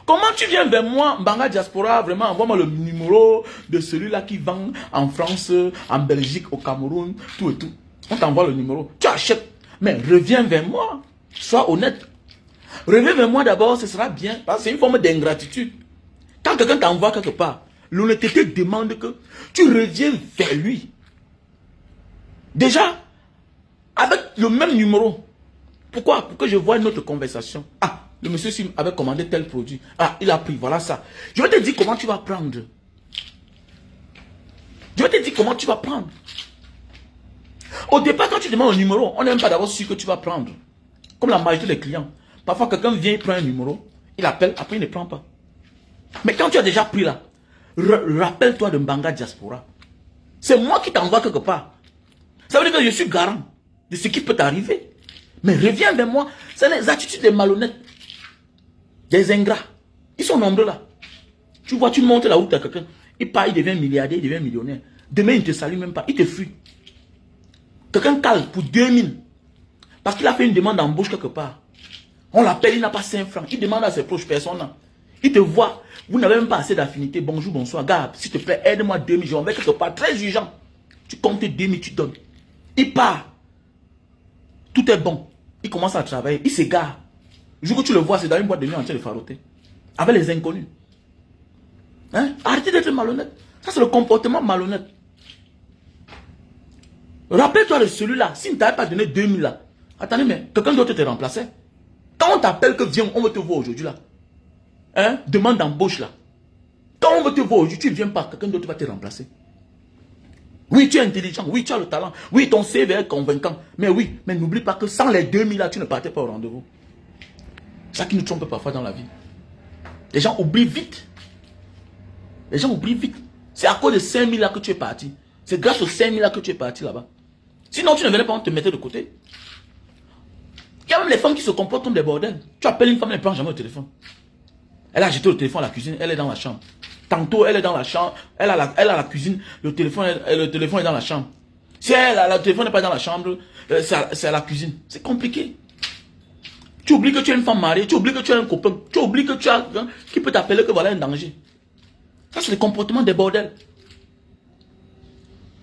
Comment tu viens vers moi, Mbanga Diaspora, vraiment, envoie-moi le numéro de celui-là qui vend en France, en Belgique, au Cameroun, tout et tout. On t'envoie le numéro. Tu achètes. Mais reviens vers moi. Sois honnête. Reviens vers moi d'abord, ce sera bien. Parce que c'est une forme d'ingratitude. Quand quelqu'un t'envoie quelque part, l'honnêteté demande que tu reviens vers lui. Déjà, avec le même numéro. Pourquoi? Pour que je vois une autre conversation. Ah, le monsieur avait commandé tel produit. Ah, il a pris, voilà ça. Je vais te dire comment tu vas prendre. Je vais te dire comment tu vas prendre. Au départ, quand tu demandes un numéro, on n'est même pas d'abord sûr que tu vas prendre. Comme la majorité des clients. Parfois, quelqu'un vient, il prend un numéro, il appelle, après il ne prend pas. Mais quand tu as déjà pris là, rappelle-toi de Mbanga Diaspora. C'est moi qui t'envoie quelque part. Ça veut dire que je suis garant de ce qui peut t'arriver. Mais reviens vers moi. C'est les attitudes des malhonnêtes. Des ingrats. Ils sont nombreux là. Tu vois, tu montes la route à quelqu'un. Il part, il devient milliardaire, il devient millionnaire. Demain, il ne te salue même pas. Il te fuit. Quelqu'un cale pour 2000. Parce qu'il a fait une demande d'embauche quelque part. On l'appelle, il n'a pas 5 francs. Il demande à ses proches personnes. Il te voit. Vous n'avez même pas assez d'affinité. Bonjour, bonsoir. Gars, s'il te plaît, aide-moi 2000. Je vais quelque part. Très urgent. Tu comptes 2000, tu donnes. Il part. Tout est bon. Il commence à travailler. Il s'égare. Le jour que tu le vois, c'est dans une boîte de nuit en train de faroter. Avec les inconnus. Hein? Arrêtez d'être malhonnête. Ça, c'est le comportement malhonnête. Rappelle-toi de celui-là. S'il ne t'avait pas donné 2000 là. Attendez, mais quelqu'un d'autre te remplaçait. Quand on t'appelle que viens, on veut te voir aujourd'hui là. Hein? Demande d'embauche là. Quand on veut te voir aujourd'hui, tu ne viens pas. Quelqu'un d'autre va te remplacer. Oui, tu es intelligent. Oui, tu as le talent. Oui, ton CV est convaincant. Mais oui, mais n'oublie pas que sans les 2000 là, tu ne partais pas au rendez-vous. C'est ça qui nous trompe parfois dans la vie. Les gens oublient vite. Les gens oublient vite. C'est à cause de 5000 là que tu es parti. C'est grâce aux 5000 là que tu es parti là-bas. Sinon, tu ne venais pas, on te mettait de côté. Il y a même les femmes qui se comportent comme des bordels. Tu appelles une femme, elle ne prend jamais le téléphone. Elle a jeté le téléphone à la cuisine, elle est dans la chambre. Tantôt, elle est dans la chambre, elle a la cuisine, le téléphone est dans la chambre. Si le téléphone n'est pas dans la chambre, c'est à la cuisine. C'est compliqué. Tu oublies que tu es une femme mariée, tu oublies que tu as un copain, tu oublies que tu as quelqu'un qui peut t'appeler que voilà un danger. Ça, c'est le comportement des bordels.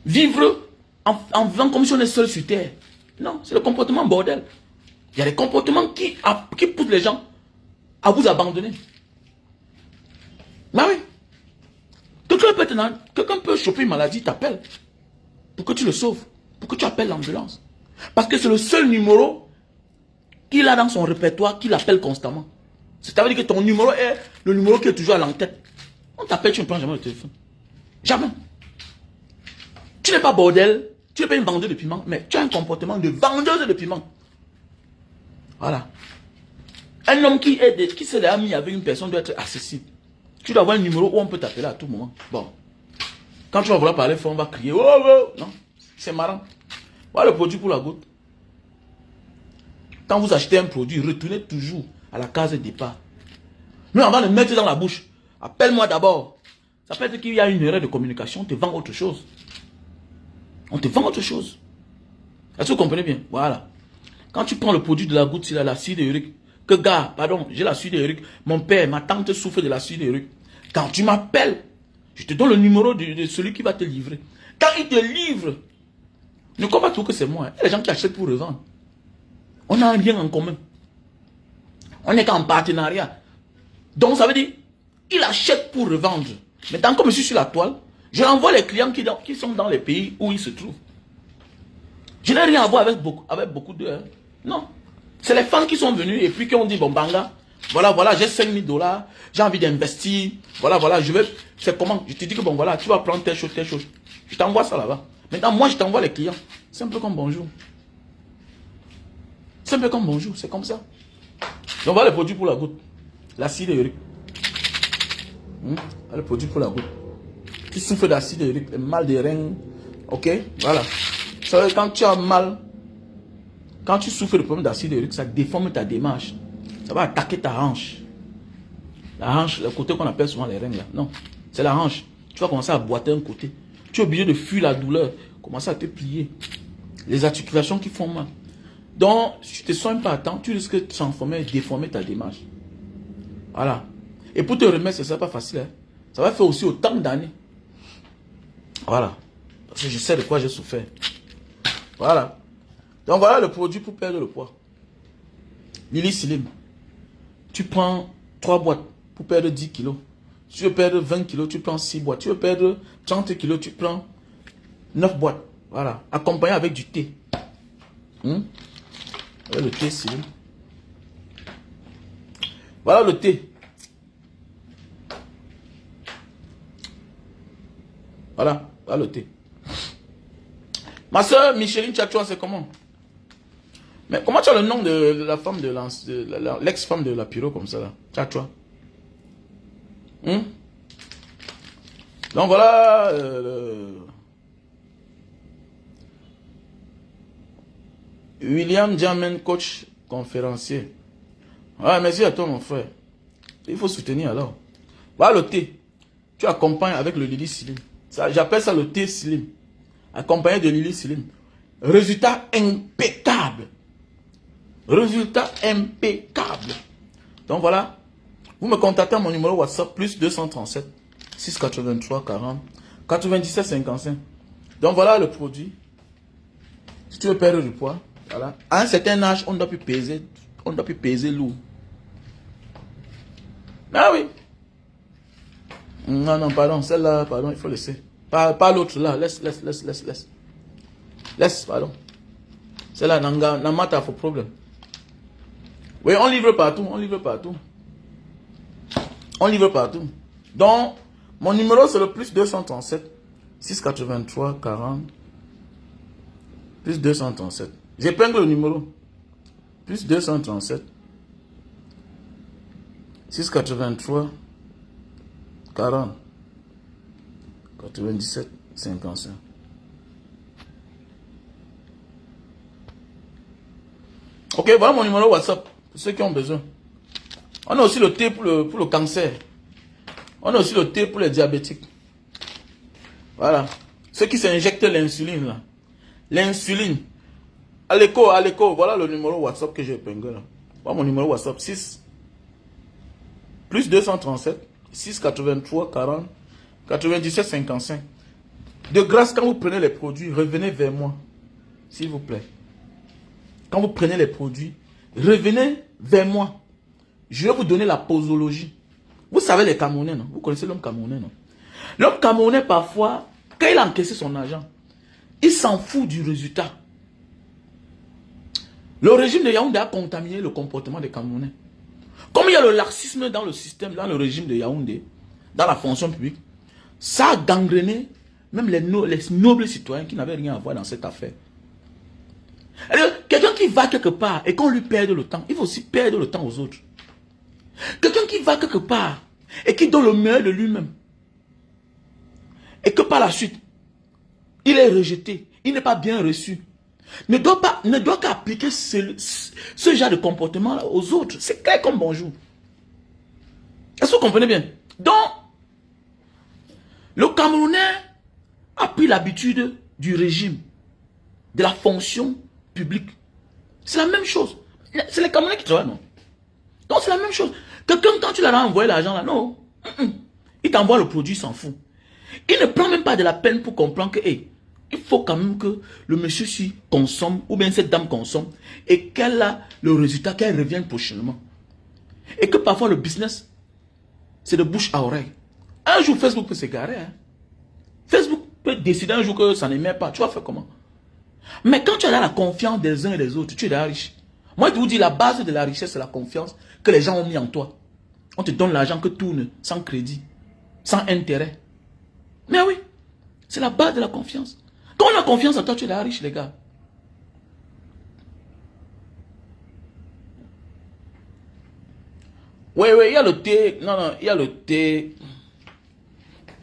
Vivre en vivant comme si on est seul sur terre. Non, c'est le comportement bordel. Il y a des comportements qui poussent les gens à vous abandonner. Mais oui. Quelqu'un peut choper une maladie, t'appelle. Pour que tu le sauves. Pour que tu appelles l'ambulance. Parce que c'est le seul numéro qu'il a dans son répertoire qu'il appelle constamment. C'est-à-dire que ton numéro est le numéro qui est toujours à l'entête. On t'appelle, tu ne prends jamais le téléphone. Jamais. Tu n'es pas bordel. Tu n'es pas une vendeuse de piment, mais tu as un comportement de vendeuse de piment. Voilà. Un homme qui s'est ami avec une personne doit être accessible. Tu dois avoir un numéro où on peut t'appeler à tout moment. Bon. Quand tu vas vouloir parler fort, on va crier. Oh, oh. Non. C'est marrant. Voilà le produit pour la goutte. Quand vous achetez un produit, retournez toujours à la case de départ. Mais avant de mettre dans la bouche, appelle-moi d'abord. Ça peut être qu'il y a une erreur de communication, on te vend autre chose. On te vend autre chose. Est-ce que vous comprenez bien? Voilà. Quand tu prends le produit de la goutte, il a l'acide urique. Que gars, pardon, j'ai l'acide urique. Mon père, ma tante souffre de l'acide urique. Quand tu m'appelles, je te donne le numéro de celui qui va te livrer. Quand il te livre, ne crois pas tout que c'est moi. Il y a des gens qui achètent pour revendre. On n'a rien en commun. On n'est qu'en partenariat. Donc ça veut dire, il achète pour revendre. Maintenant, comme je suis sur la toile, je renvoie les clients qui sont dans les pays où ils se trouvent. Je n'ai rien à voir avec beaucoup d'eux. Hein. Non. C'est les fans qui sont venus et puis qui ont dit, bon, Banga, voilà, j'ai 5 000 $, j'ai envie d'investir. Voilà, je vais. C'est comment? Je te dis que bon, voilà, tu vas prendre telle chose. Je t'envoie ça là-bas. Maintenant, moi, je t'envoie les clients. Simple comme bonjour. Simple comme bonjour, c'est comme ça. Donc voilà le produit pour la goutte. L'acide urique. Le produit pour la goutte. Qui souffre d'acide urique, le mal des reins. Ok, voilà. Ça veut dire quand tu as mal, quand tu souffres de problème d'acide urique, ça déforme ta démarche. Ça va attaquer ta hanche. La hanche, le côté qu'on appelle souvent les reins là. Non, c'est la hanche. Tu vas commencer à boiter un côté. Tu es obligé de fuir la douleur. Commencer à te plier. Les articulations qui font mal. Donc, si tu ne te soignes pas à temps, tu risques de transformer et déformer ta démarche. Voilà. Et pour te remettre, ce n'est pas facile. Hein. Ça va faire aussi autant d'années. Voilà. Parce que je sais de quoi j'ai souffert. Voilà. Donc, voilà le produit pour perdre le poids. Lily Slim. Tu prends 3 boîtes pour perdre 10 kilos. Si tu veux perdre 20 kilos, tu prends 6 boîtes. Tu veux perdre 30 kilos, tu prends 9 boîtes. Voilà. Accompagné avec du thé. Le thé, Slim. Voilà le thé. Voilà le thé. Ma soeur Micheline Tchatchoua, c'est comment? Mais comment tu as le nom de la femme de l'ex-femme de la Piro comme ça là? Tchatchoua. Donc voilà. William Jamen, coach conférencier. Ah, merci à toi mon frère. Il faut soutenir alors. Voilà le thé. Tu accompagnes avec le Lily Slim. J'appelle ça le thé Slim. Accompagné de Lily Slim. Résultat impeccable. Résultat impeccable. Donc voilà. Vous me contactez à mon numéro WhatsApp plus 237 683 40 97 55. Donc voilà le produit. Si tu veux perdre du poids, voilà. À un certain âge, on doit plus peser lourd. Ah oui. Non, pardon, celle-là, pardon, il faut laisser. Pas l'autre là, laisse. Laisse, pardon. Celle-là, n'a pas de problème. Oui, on livre partout. Donc, mon numéro c'est le plus 237 683 40 plus 237. J'épingle le numéro. Plus 237 683 40 97 55. Ok, voilà mon numéro WhatsApp. Pour ceux qui ont besoin. On a aussi le thé pour le cancer. On a aussi le thé pour les diabétiques. Voilà. Ceux qui s'injectent l'insuline là. L'insuline. À l'écho. Voilà le numéro WhatsApp que j'ai épinglé là. Voilà mon numéro WhatsApp 6 plus 237 683 40 97 55. De grâce, quand vous prenez les produits, revenez vers moi. S'il vous plaît. Quand vous prenez les produits, revenez vers moi. Je vais vous donner la posologie. Vous savez les Camerounais, non? Vous connaissez l'homme camerounais, non? L'homme camerounais, parfois, quand il a encaissé son argent, il s'en fout du résultat. Le régime de Yaoundé a contaminé le comportement des Camerounais. Comme il y a le laxisme dans le système, dans le régime de Yaoundé, dans la fonction publique, ça a gangréné Même les nobles citoyens qui n'avaient rien à voir dans cette affaire. Quelqu'un qui va quelque part et qu'on lui perde le temps, il faut aussi perdre le temps aux autres. Quelqu'un qui va quelque part et qui donne le meilleur de lui-même, et que par la suite, il est rejeté, il n'est pas bien reçu, ne doit qu'appliquer ce genre de comportement-là aux autres. C'est clair comme bonjour. Est-ce que vous comprenez bien? Donc, le Camerounais a pris l'habitude du régime, de la fonction publique. C'est la même chose. C'est les Camerounais qui travaillent, non? Donc c'est la même chose. Quelqu'un, quand tu leur as envoyé l'argent là, non. Il t'envoie le produit, il s'en fout. Il ne prend même pas de la peine pour comprendre que, hey, il faut quand même que le monsieur-ci consomme, ou bien cette dame consomme, et qu'elle a le résultat, qu'elle revienne prochainement. Et que parfois le business, c'est de bouche à oreille. Un jour, Facebook peut s'égarer. Hein. Facebook peut décider un jour que ça n'aimait pas. Tu vas faire comment? Mais quand tu as la confiance des uns et des autres, tu es déjà riche. Moi, je vous dis, la base de la richesse, c'est la confiance que les gens ont mis en toi. On te donne l'argent que tourne, sans crédit, sans intérêt. Mais oui, c'est la base de la confiance. Quand on a confiance en toi, tu es déjà riche, les gars. Oui, il y a le thé. Non, il y a le thé.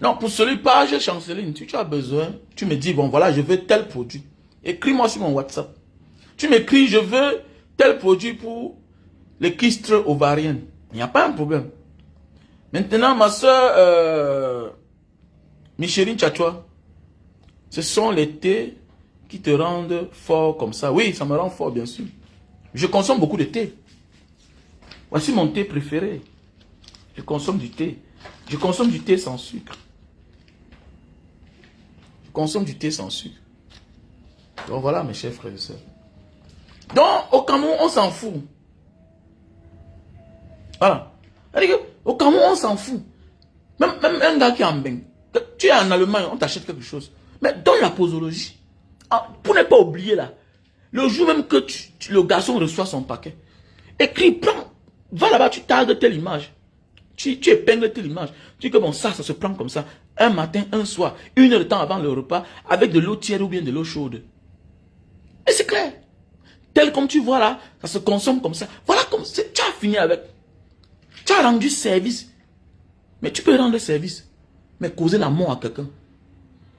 Non, pour celui page Chanceline, si tu as besoin, tu me dis, bon, voilà, je veux tel produit. Écris-moi sur mon WhatsApp. Tu m'écris, je veux tel produit pour les kystes ovariennes. Il n'y a pas un problème. Maintenant, ma soeur, Micheline Tchatchoua, ce sont les thés qui te rendent fort comme ça. Oui, ça me rend fort, bien sûr. Je consomme beaucoup de thé. Voici mon thé préféré. Je consomme du thé. Je consomme du thé sans sucre. Je consomme du thé sans sucre. Donc voilà, mes chers frères et sœurs. Donc, au Cameroun, on s'en fout. Voilà. Au Cameroun, on s'en fout. Même un gars qui est en bain. Tu es en Allemagne, on t'achète quelque chose. Mais dans la posologie, pour ne pas oublier là, le jour même que le garçon reçoit son paquet, écris, prends, va là-bas, tu tagues telle image. Tu épingles telle image. Tu dis que bon, ça se prend comme ça. Un matin, un soir, 1 heure de temps avant le repas, avec de l'eau tiède ou bien de l'eau chaude. Et c'est clair. Tel comme tu vois là, ça se consomme comme ça. Voilà comme tu as fini avec. Tu as rendu service. Mais tu peux rendre service. Mais causer la mort à quelqu'un.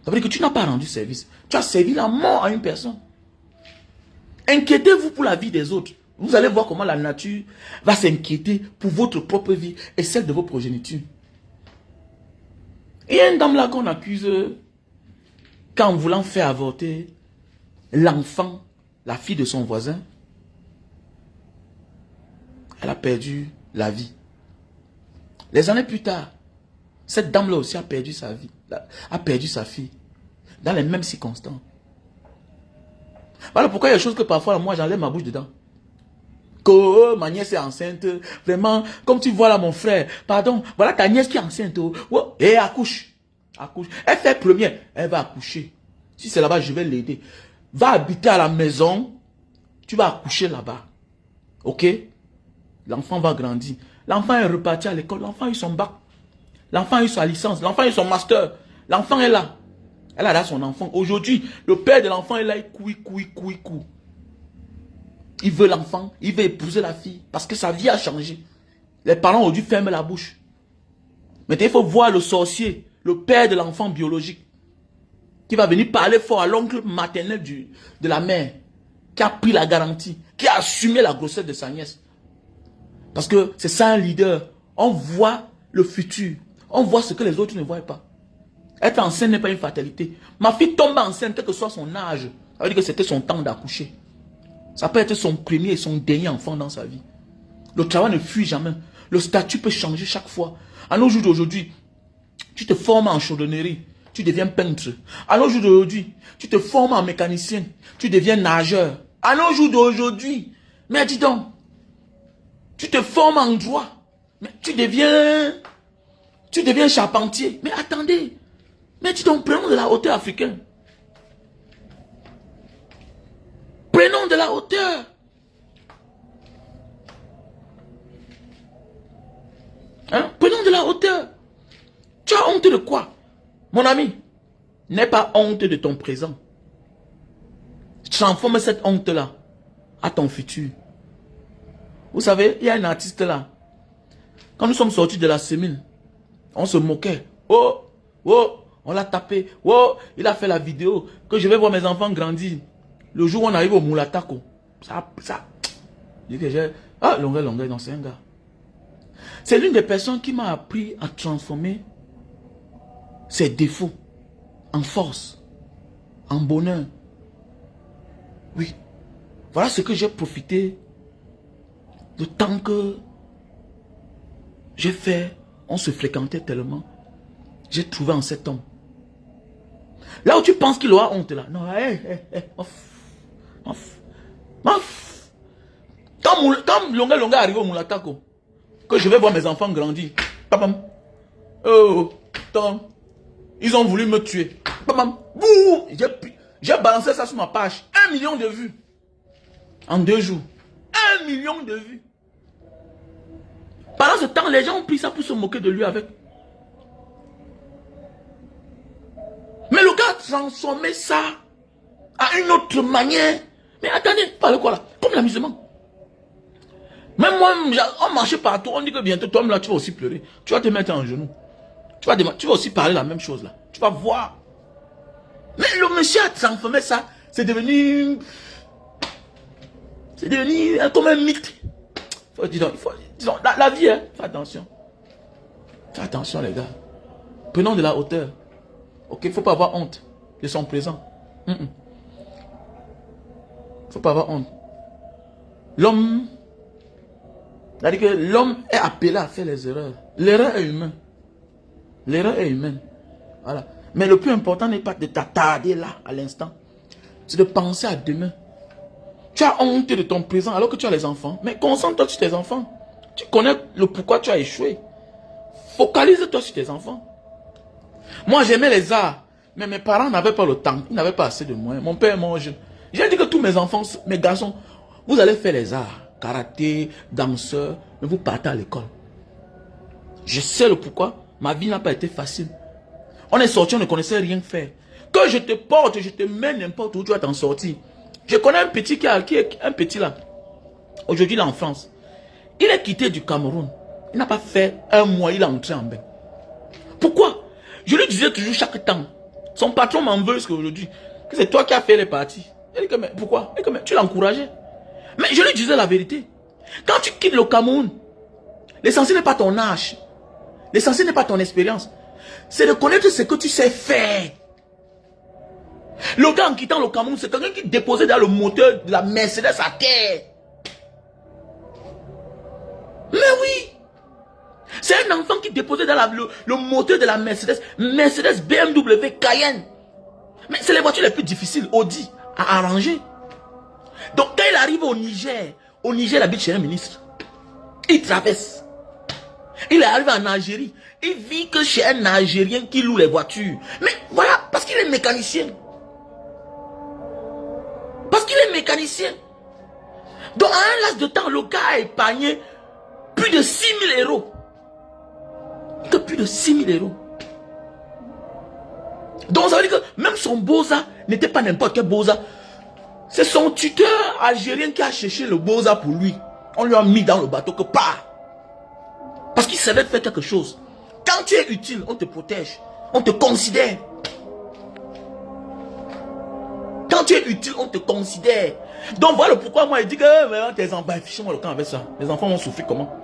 Ça veut dire que tu n'as pas rendu service. Tu as servi la mort à une personne. Inquiétez-vous pour la vie des autres. Vous allez voir comment la nature va s'inquiéter pour votre propre vie et celle de vos progénitures. Il y a une dame là qu'on accuse qu'en voulant faire avorter l'enfant, la fille de son voisin, elle a perdu la vie. Les années plus tard, cette dame là aussi a perdu sa vie, a perdu sa fille, dans les mêmes circonstances. Voilà pourquoi il y a des choses que parfois moi j'enlève ma bouche dedans. Que ma nièce est enceinte, vraiment, comme tu vois là mon frère, pardon, voilà ta nièce qui est enceinte, et accouche, accouche. Elle fait première, elle va accoucher. Si c'est là-bas, je vais l'aider. Va habiter à la maison, tu vas accoucher là-bas. Ok? L'enfant va grandir. L'enfant est reparti à l'école, l'enfant a eu son bac. L'enfant a eu sa licence, l'enfant a eu son master. L'enfant est là. Elle a là son enfant. Aujourd'hui, le père de l'enfant est là, il court. Il veut l'enfant, il veut épouser la fille, parce que sa vie a changé. Les parents ont dû fermer la bouche. Maintenant, il faut voir le sorcier, le père de l'enfant biologique, qui va venir parler fort à l'oncle maternel de la mère, qui a pris la garantie, qui a assumé la grossesse de sa nièce. Parce que c'est ça un leader. On voit le futur. On voit ce que les autres ne voient pas. Être enceinte n'est pas une fatalité. Ma fille tombe enceinte, quel que soit son âge. Ça veut dire que c'était son temps d'accoucher. Ça peut être son premier et son dernier enfant dans sa vie. Le travail ne fuit jamais. Le statut peut changer chaque fois. À nos jours d'aujourd'hui, tu te formes en chaudronnerie, tu deviens peintre. À nos jours d'aujourd'hui, tu te formes en mécanicien, tu deviens nageur. À nos jours d'aujourd'hui, mais dis donc, tu te formes en droit, mais tu deviens charpentier. Mais attendez, mais dis donc, prenons de la hauteur africaine. Prenons de la hauteur. Hein? Prenons de la hauteur. Tu as honte de quoi? Mon ami, N'aie pas honte de ton présent. Transforme cette honte-là à ton futur. Vous savez, il y a un artiste là. Quand nous sommes sortis de la semaine, on se moquait. Oh, oh, on l'a tapé. Oh, il a fait la vidéo que je vais voir mes enfants grandir. Le jour où on arrive au Moulatako, ça. Je dis que j'ai... Ah, longueur, non, c'est un gars. C'est l'une des personnes qui m'a appris à transformer ses défauts en force, en bonheur. Oui. Voilà ce que j'ai profité de temps que j'ai fait. On se fréquentait tellement. J'ai trouvé en cet homme. Là où tu penses qu'il aura honte là. Non, Quand Longa arrive au Moulatako, que je vais voir mes enfants grandir. Papam. Oh, Tom. Ils ont voulu me tuer. Papam. J'ai balancé ça sur ma page. 1 million de vues. En 2 jours. 1 million de vues. Pendant ce temps, les gens ont pris ça pour se moquer de lui avec. Mais le gars a transformé ça à une autre manière. Mais attendez, parle quoi là? Comme l'amusement. Même moi, on marchait partout, on dit que bientôt, toi là, tu vas aussi pleurer. Tu vas te mettre en genoux. Tu vas aussi parler la même chose là. Tu vas voir. Mais le monsieur a transformé ça. C'est devenu comme un mythe. Disons, la vie, hein. Fais attention. Fais attention les gars. Prenons de la hauteur. Ok, il ne faut pas avoir honte de son présent. Il ne faut pas avoir honte. L'homme, c'est-à-dire que l'homme est appelé à faire les erreurs. L'erreur est humaine. L'erreur est humaine. Voilà. Mais le plus important n'est pas de t'attarder là, à l'instant. C'est de penser à demain. Tu as honte de ton présent alors que tu as les enfants. Mais concentre-toi sur tes enfants. Tu connais le pourquoi tu as échoué. Focalise-toi sur tes enfants. Moi, j'aimais les arts. Mais mes parents n'avaient pas le temps. Ils n'avaient pas assez de moyens. Mon père est mort jeune. J'ai dit que tous mes enfants, mes garçons, vous allez faire les arts. Karaté, danseur. Mais vous partez à l'école. Je sais le pourquoi. Ma vie n'a pas été facile. On est sorti, on ne connaissait rien faire. Que je te porte, je te mets n'importe où tu vas t'en sortir. Je connais un petit qui est un petit là. Aujourd'hui, il est en France. Il est quitté du Cameroun. Il n'a pas fait 1 mois, il est entré en bain. Pourquoi? Je lui disais toujours chaque temps. Son patron m'en veut aujourd'hui. Que c'est toi qui as fait les parties. Il dit que, mais pourquoi? Il dit que, mais tu l'encourageais. Mais je lui disais la vérité. Quand tu quittes le Cameroun, l'essentiel n'est pas ton âge. L'essentiel n'est pas ton expérience. C'est de connaître ce que tu sais faire. Le gars en quittant le Cameroun, c'est quelqu'un qui déposait dans le moteur de la Mercedes à terre. Mais oui. C'est un enfant qui déposait dans le moteur de la Mercedes BMW Cayenne. Mais c'est les voitures les plus difficiles, Audi, à arranger. Donc quand il arrive au Niger, il habite chez un ministre. Il traverse. Il est arrivé en Algérie. Il vit que chez un Algérien qui loue les voitures. Mais voilà, parce qu'il est mécanicien. Parce qu'il est mécanicien. Donc à un laps de temps, le gars a épargné plus de 6 000 euros. Que plus de 6 000 euros. Donc ça veut dire que même son Boza n'était pas n'importe quel Boza. C'est son tuteur algérien qui a cherché le Boza pour lui. On lui a mis dans le bateau que pas. Parce qu'il savait faire quelque chose. Quand tu es utile, on te protège. On te considère. Quand tu es utile, on te considère. Donc voilà pourquoi moi, il dit que tes enfants, fiche-moi le camp avec ça. Les enfants vont souffrir comment?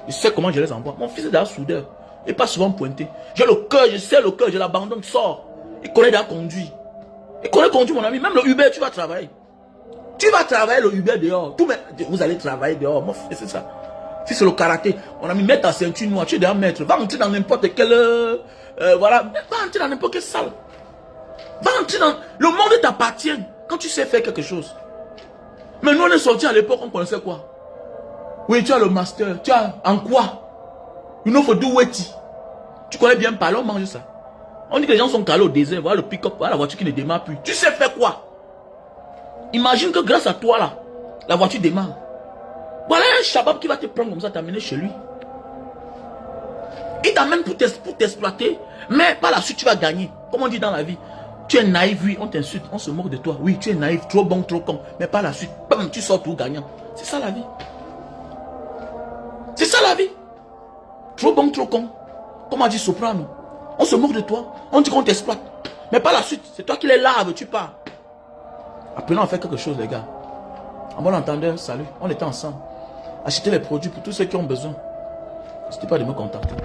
Je sais comment je les envoie. Mon fils est déjà soudeur. Il n'est pas souvent pointé. J'ai le cœur, je sais le cœur, je l'abandonne, sors. Il connaît déjà conduire. Il connaît conduire, mon ami. Même le Uber, tu vas travailler. Tu vas travailler le Uber dehors. Vous allez travailler dehors. Mon fils, c'est ça. Si c'est le karaté, mon ami, mets ta ceinture noire. Tu es déjà maître. Va entrer dans n'importe quelle... voilà. Va entrer dans n'importe quelle salle. Va entrer dans... Le monde t'appartient quand tu sais faire quelque chose. Mais nous, on est sortis à l'époque, on connaissait quoi? Oui, tu as le master. Tu as en quoi? You know for do weti. Tu connais bien parler, on mange ça. On dit que les gens sont calés au désert. Voilà le pick-up, voilà la voiture qui ne démarre plus. Tu sais faire quoi? Imagine que grâce à toi là, la voiture démarre. Voilà un chabab qui va te prendre comme ça, t'amener chez lui. Il t'amène pour t'exploiter, mais par la suite tu vas gagner. Comme on dit dans la vie, Tu es naïf, oui, on t'insulte, on se moque de toi. Oui, tu es naïf, trop bon, trop con. Mais par la suite, bam, tu sors tout gagnant. C'est ça la vie. C'est ça la vie. Trop bon, trop con. Comme a dit Soprano. On se moque de toi. On dit qu'on t'exploite. Mais par la suite, c'est toi qui les laves, tu pars. Apprenons à faire quelque chose, les gars. En bon entendeur, salut. On était ensemble. Achetez les produits pour tous ceux qui ont besoin. N'hésitez pas de me contacter.